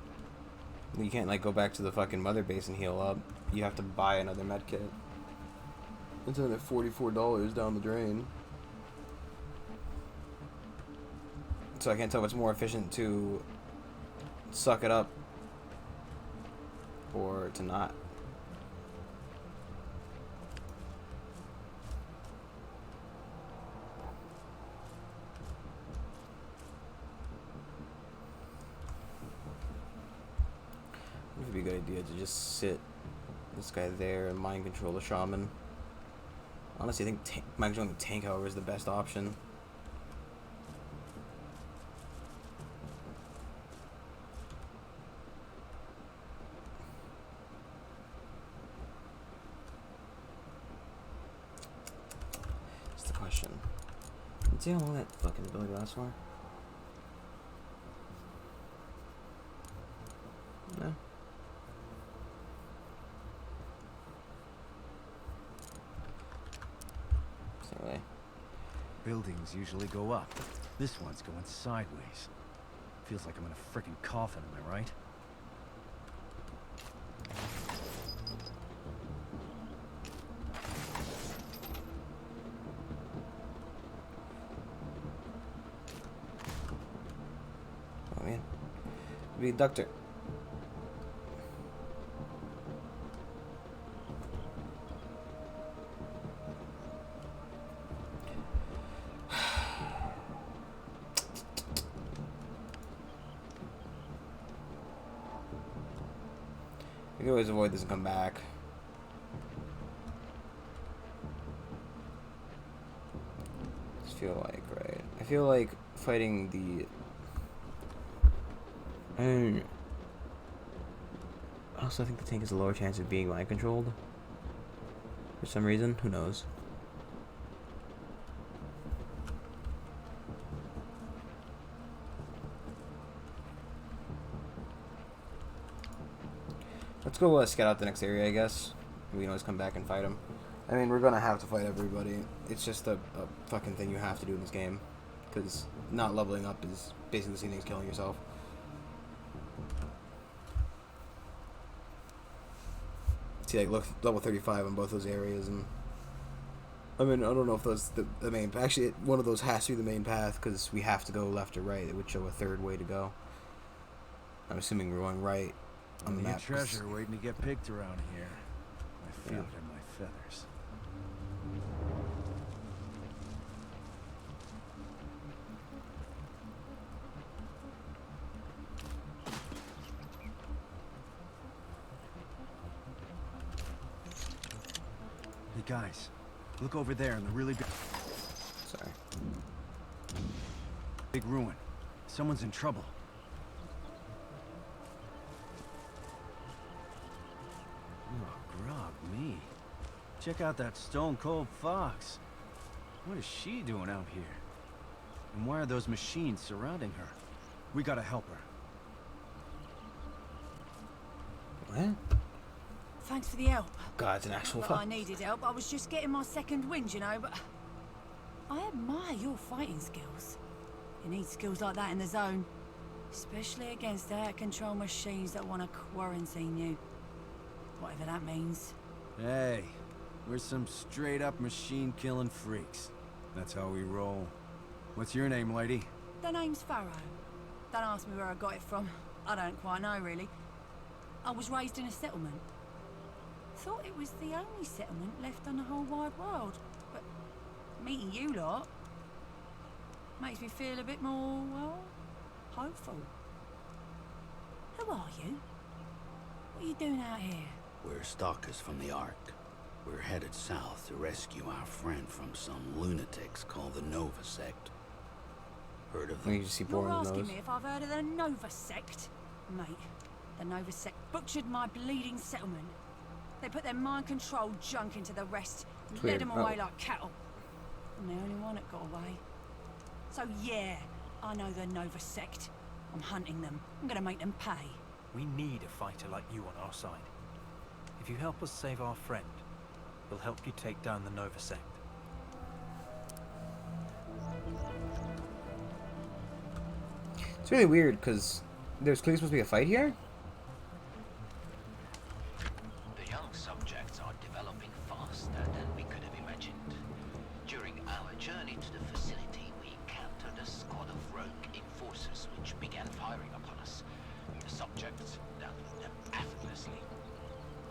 [SPEAKER 1] You can't like go back to the fucking mother base and heal up. You have to buy another med kit. It's another $44 down the drain. So I can't tell what's more efficient to suck it up or to not. It would be a good idea to just sit this guy there and mind control the shaman. Honestly, I think mind controlling the tank, however, is the best option. That's the question. Let's see how long that fucking ability lasts for. No. Anyway.
[SPEAKER 5] Buildings usually go up. This one's going sideways. Feels like I'm in a freaking coffin, am I right?
[SPEAKER 1] Oh man. Be a doctor. You can always avoid this and come back. I feel like, right? I feel like fighting the. I also think the tank has a lower chance of being mind controlled. For some reason, who knows? Let's go scout out the next area, I guess. We can always come back and fight them. I mean, we're gonna have to fight everybody. It's just a fucking thing you have to do in this game. Because not leveling up is basically the same thing as killing yourself. See, like, look, level 35 on both those areas, and I mean, I don't know if those the main. Actually, one of those has to be the main path because we have to go left or right. It would show a third way to go. I'm assuming we're going right on the
[SPEAKER 5] Only a
[SPEAKER 1] map.
[SPEAKER 5] treasure waiting to get picked around here. I feel
[SPEAKER 1] Yeah.
[SPEAKER 5] it in my feathers. Hey guys, look over there in the really
[SPEAKER 1] Sorry.
[SPEAKER 5] big ruin. Someone's in trouble. Oh, grog me. Check out that stone-cold fox. What is she doing out here? And why are those machines surrounding her? We gotta help her.
[SPEAKER 1] What?
[SPEAKER 11] Thanks for the help.
[SPEAKER 1] God, it's an actual
[SPEAKER 11] Not
[SPEAKER 1] fuck.
[SPEAKER 11] that I needed help. I was just getting my second wind, you know, but I admire your fighting skills. You need skills like that in the zone, especially against out-of-control machines that want to quarantine you. Whatever that means.
[SPEAKER 5] Hey, we're some straight-up machine-killing freaks. That's how we roll. What's your name, lady?
[SPEAKER 11] The name's Farrow. Don't ask me where I got it from. I don't quite know, really. I was raised in a settlement. Thought it was the only settlement left on the whole wide world. But meeting you lot makes me feel a bit more, well, hopeful. Who are you? What are you doing out here?
[SPEAKER 6] We're stalkers from the Ark. We're headed south to rescue our friend from some lunatics called the Nova Sect. Heard of them?
[SPEAKER 1] You just see
[SPEAKER 11] You're
[SPEAKER 1] boring
[SPEAKER 11] asking
[SPEAKER 1] nose.
[SPEAKER 11] me if I've heard of the Nova Sect? Mate, the Nova Sect butchered my bleeding settlement. They put their mind-controlled junk into the rest and
[SPEAKER 1] It's
[SPEAKER 11] led
[SPEAKER 1] weird.
[SPEAKER 11] them away like cattle. I'm the only one that got away. So yeah, I know the Nova Sect. I'm hunting them. I'm gonna make them pay.
[SPEAKER 8] We need a fighter like you on our side. If you help us save our friend, we'll help you take down the Nova Sect.
[SPEAKER 1] It's really weird because there's clearly supposed to be a fight here.
[SPEAKER 2] The young subjects are developing faster than we could have imagined. During our journey to the facility, we encountered a squad of rogue enforcers which began firing upon us. The subjects dealt with them effortlessly.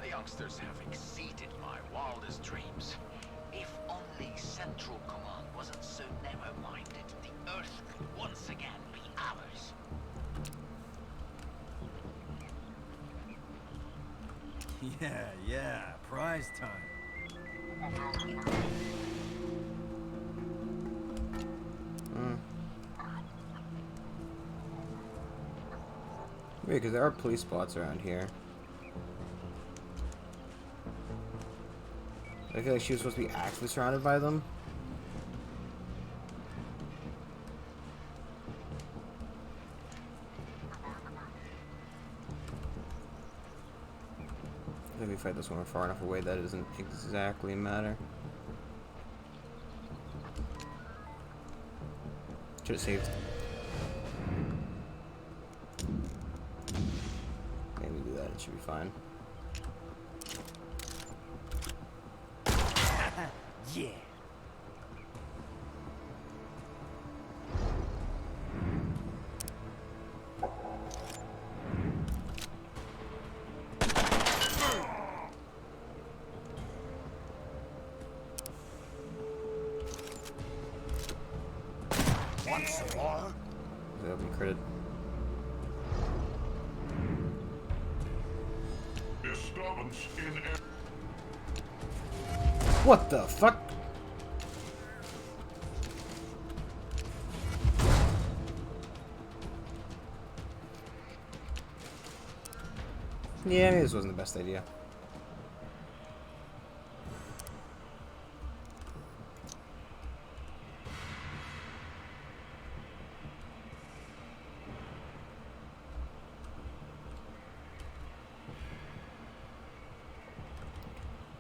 [SPEAKER 2] The youngsters have exceeded my wildest dreams. If only Central Command wasn't so narrow-minded, the Earth could once again be ours.
[SPEAKER 5] Yeah, prize time.
[SPEAKER 1] Wait, because there are police spots around here. I feel like she was supposed to be actually surrounded by them. If we fight this one far enough away, that doesn't exactly matter. Should have saved. Maybe do that, it should be fine.
[SPEAKER 10] Yeah.
[SPEAKER 7] Once more.
[SPEAKER 1] That'll be critted.
[SPEAKER 7] Disturbance in air.
[SPEAKER 1] What the fuck? Yeah, maybe this wasn't the best idea.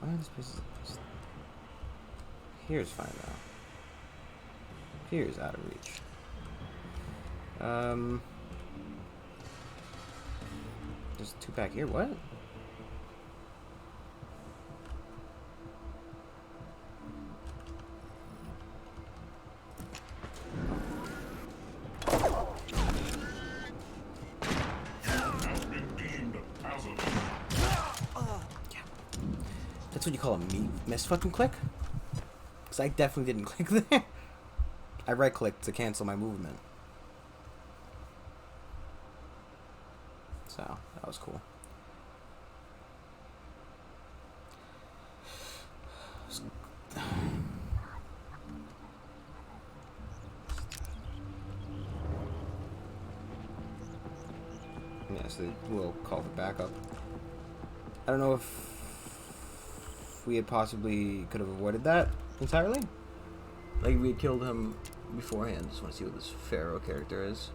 [SPEAKER 1] Why this place is... Here's fine now. Here's out of reach. There's two back here. What?
[SPEAKER 7] Has been deemed hazardous.
[SPEAKER 1] That's what you call a miss fucking click? Because I definitely didn't click there. I right clicked to cancel my movement. So, that was cool. Yeah, so we'll call for backup. I don't know if if we had possibly could have avoided that entirely. Like, we had killed him beforehand. Just want to see what this Pharaoh character is.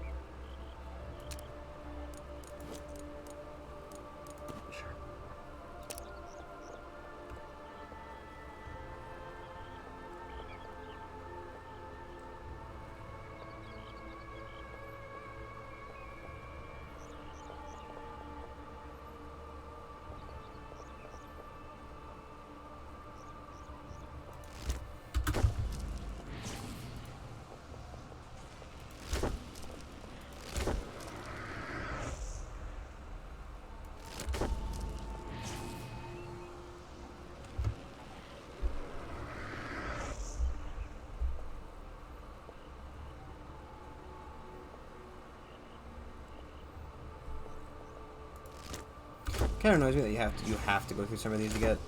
[SPEAKER 1] Sure. Kind of annoys me that you have to go through some of these to get.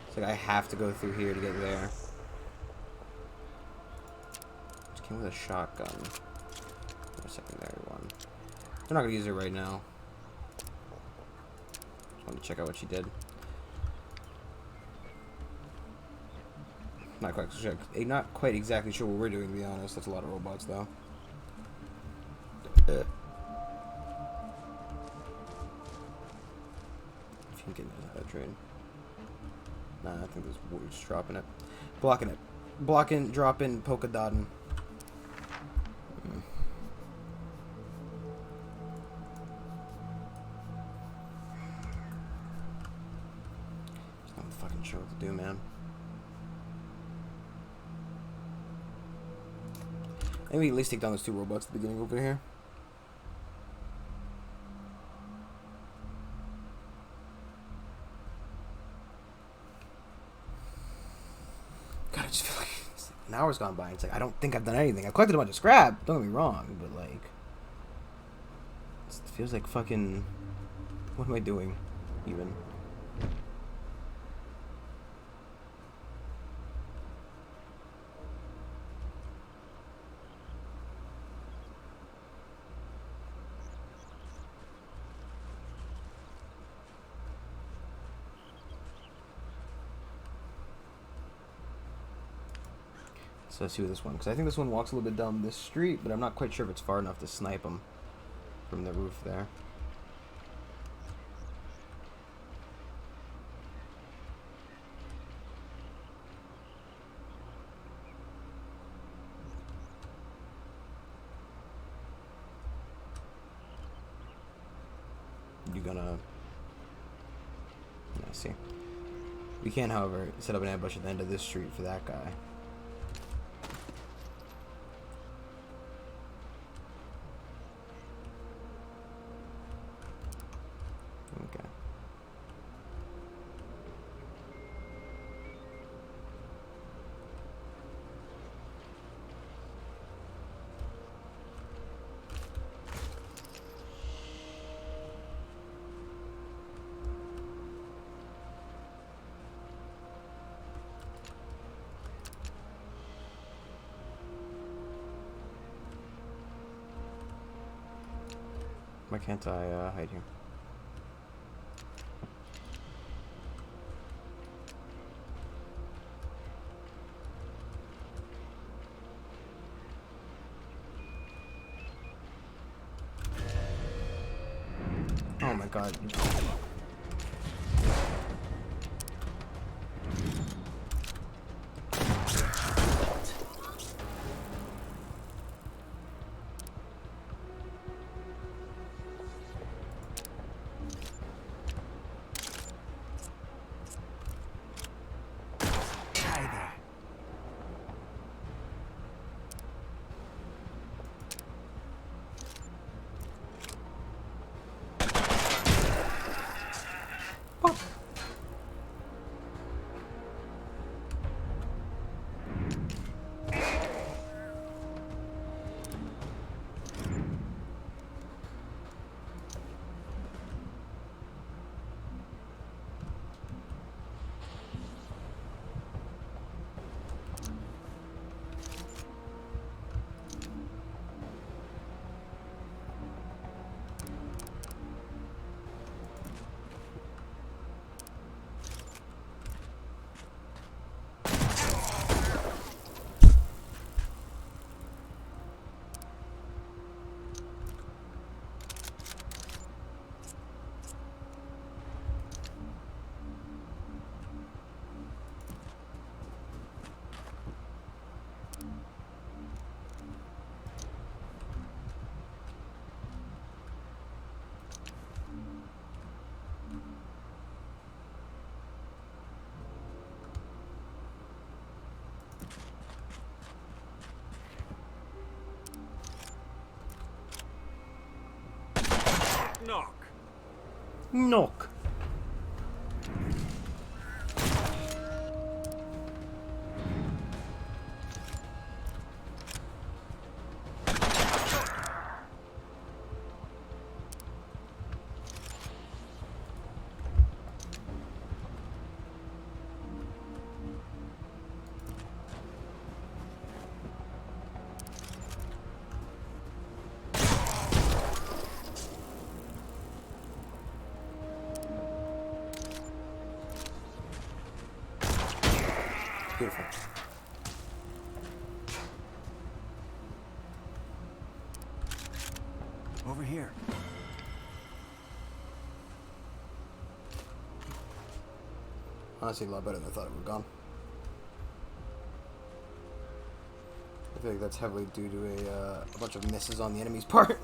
[SPEAKER 1] It's like I have to go through here to get there. Just came with a shotgun. Or a secondary one. I'm not gonna use it right now. Just wanted to check out what she did. Not quite exactly sure what we're doing, to be honest. That's a lot of robots, though. Getting out of that train. Nah, I think we're just dropping it. Blocking it. Blocking, dropping, polka dotting. Just not fucking sure what to do, man. Maybe at least take down those two robots at the beginning over here. God, I just feel like an hour's gone by. It's like, I don't think I've done anything. I've collected a bunch of scrap, don't get me wrong, but like, it feels like fucking, what am I doing, even? So let's see with this one, because I think this one walks a little bit down this street, but I'm not quite sure if it's far enough to snipe him from the roof there. You gonna... I see. We can, however, set up an ambush at the end of this street for that guy. Okay. Why can't I hide here? Oh my god.
[SPEAKER 4] knock.
[SPEAKER 1] Knock. Beautiful.
[SPEAKER 5] Over here.
[SPEAKER 1] Honestly, a lot better than I thought it would have gone. I feel like that's heavily due to a bunch of misses on the enemy's part.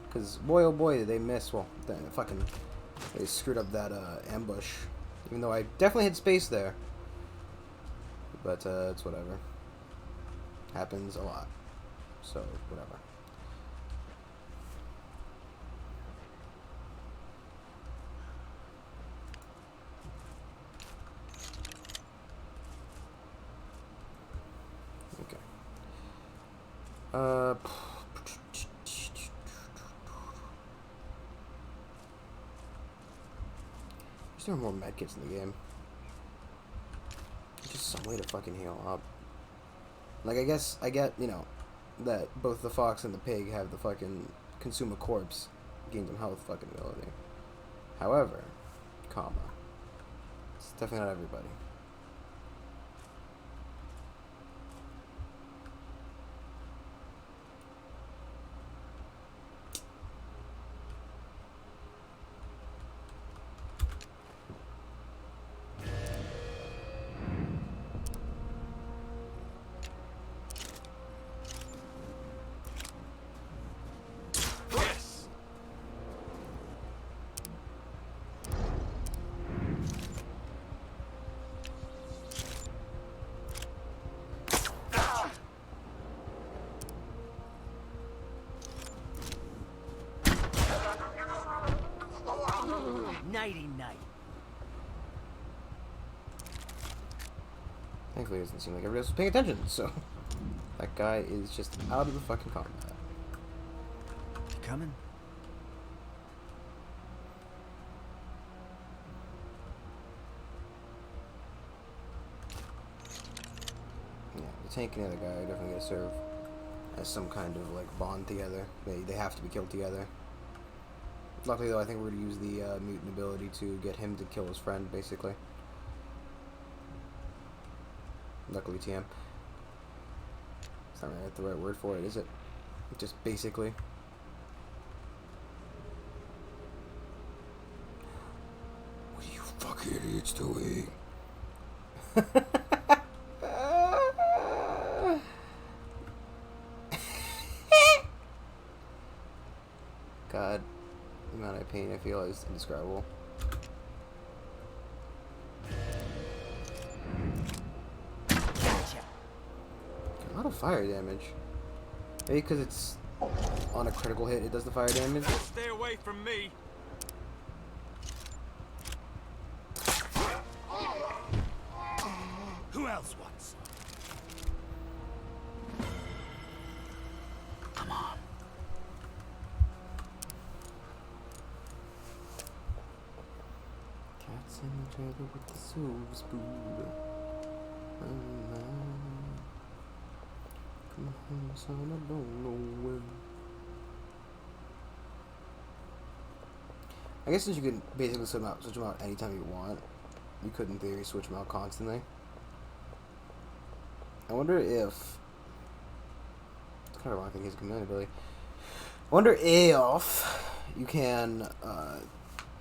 [SPEAKER 1] Because boy, oh boy, did they miss. Well, they screwed up that ambush. Even though I definitely had space there. But it's whatever. Happens a lot. So, whatever. Okay. Is there more medkits in the game? Just some way to fucking heal up. Like, I guess, I get, you know, that both the fox and the pig have the fucking consume a corpse, gain some health fucking ability. However, comma, it's definitely not everybody.
[SPEAKER 10] Nighty night.
[SPEAKER 1] Thankfully, it doesn't seem like everybody else was paying attention, so that guy is just out of the fucking combat.
[SPEAKER 5] You coming?
[SPEAKER 1] Yeah, the tank and the other guy are definitely gonna serve as some kind of like bond together. They have to be killed together. Luckily, though, I think we're gonna use the mutant ability to get him to kill his friend, basically. Luckily, TM. It's not really the right word for it, is it? Just basically. What are you fucking idiots doing? God, the amount of pain I feel is indescribable.
[SPEAKER 10] Gotcha.
[SPEAKER 1] A lot of fire damage. Maybe because it's on a critical hit, it does the fire damage.
[SPEAKER 4] Stay away from me.
[SPEAKER 10] Who else wants?
[SPEAKER 6] Come on.
[SPEAKER 1] Cats in the trailer with the silver spoon. Come on, son, I don't know when. I guess since you can basically switch them out anytime you want, you could in theory switch them out constantly. I wonder if it's kind of wrong thing. He's a chameleon ability. I wonder if you can,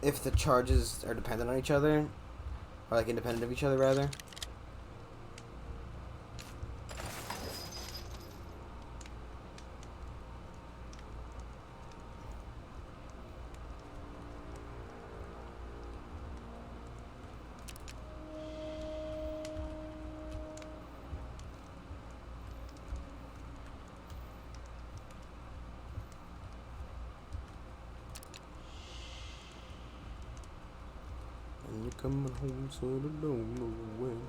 [SPEAKER 1] if the charges are dependent on each other, or like independent of each other rather. coming home, so I don't know when.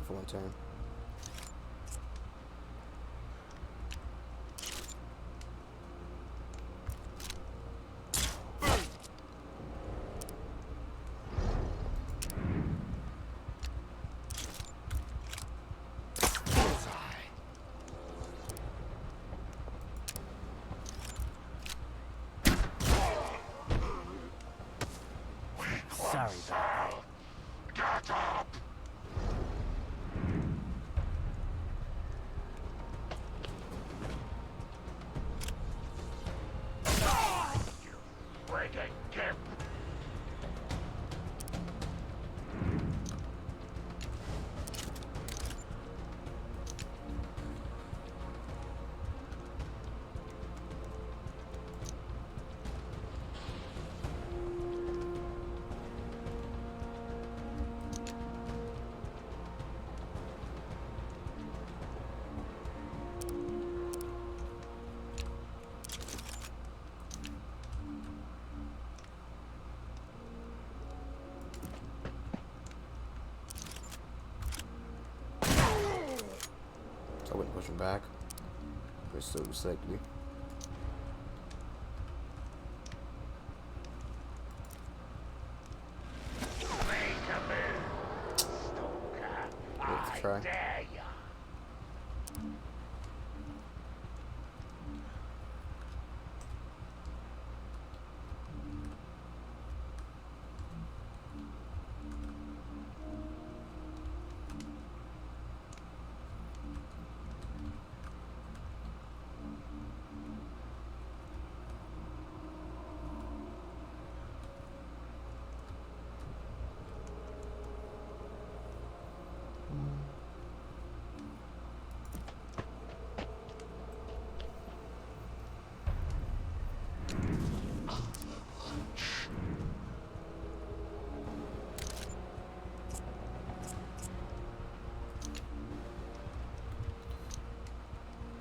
[SPEAKER 1] For one turn.
[SPEAKER 10] Sorry about that.
[SPEAKER 7] Get up! Friggin' gimp!
[SPEAKER 1] I wouldn't push him back. But still respect me. Let's try.
[SPEAKER 7] Dare ya!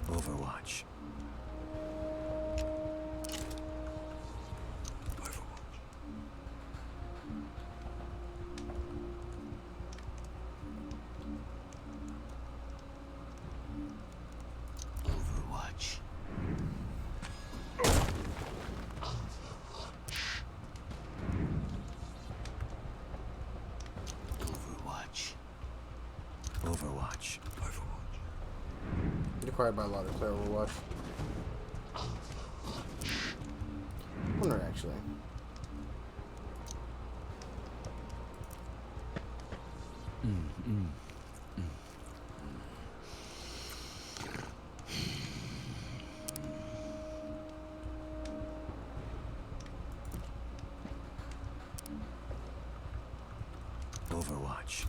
[SPEAKER 5] Overwatch.
[SPEAKER 2] Overwatch. Overwatch.
[SPEAKER 5] Overwatch.
[SPEAKER 1] Required by law to play Overwatch. Wonder actually.
[SPEAKER 5] Overwatch.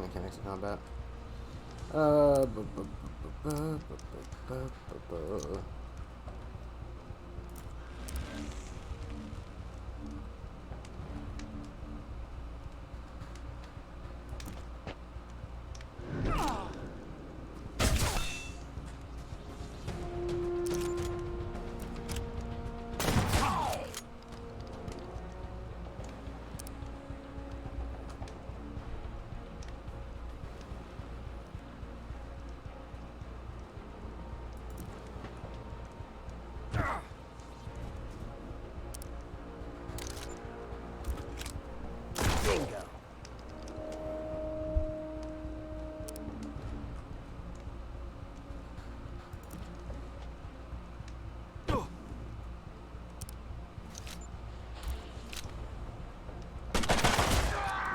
[SPEAKER 1] Mechanics of combat.
[SPEAKER 10] Bingo.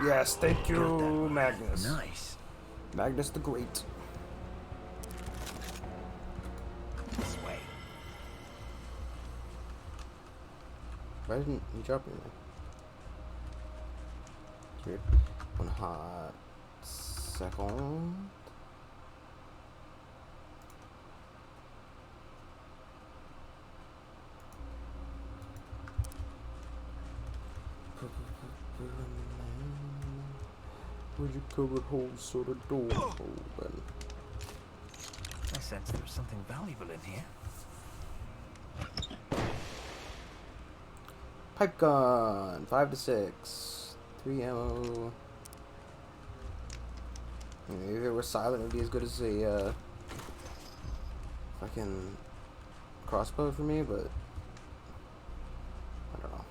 [SPEAKER 1] Yes, thank you, Magnus.
[SPEAKER 5] Nice.
[SPEAKER 1] Magnus the Great.
[SPEAKER 10] This way.
[SPEAKER 1] Why didn't he drop anything? Weird. One hot second. Would you cover holes so the door open?
[SPEAKER 8] I sense there was something valuable in here.
[SPEAKER 1] Pipe gun, 5 to 6, 3 ammo. Maybe if it were silent, it would be as good as a fucking crossbow for me, but I don't know.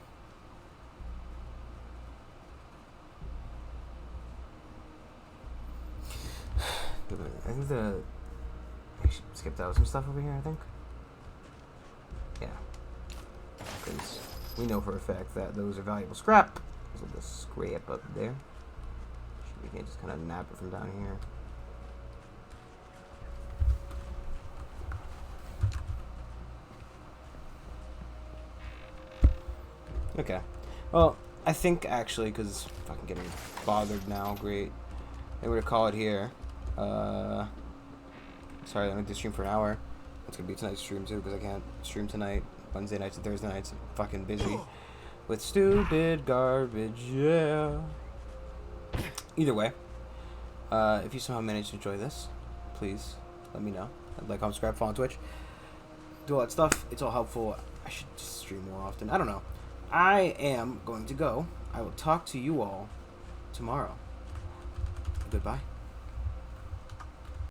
[SPEAKER 1] I think I skipped out some stuff over here, I think. Yeah. Because we know for a fact that those are valuable scrap. There's a little scrap up there. We can't just kind of nab it from down here. Okay. Well, I think actually, because fucking getting bothered now, great. They were to call it here. Sorry, I went to stream for an hour. It's gonna be tonight's stream too, because I can't stream tonight. Wednesday nights and Thursday nights, I'm fucking busy with stupid garbage. Yeah. Either way, if you somehow managed to enjoy this, please let me know. Like, comment, subscribe, follow on Twitch, do all that stuff. It's all helpful. I should just stream more often. I don't know. I am going to go. I will talk to you all tomorrow. Goodbye.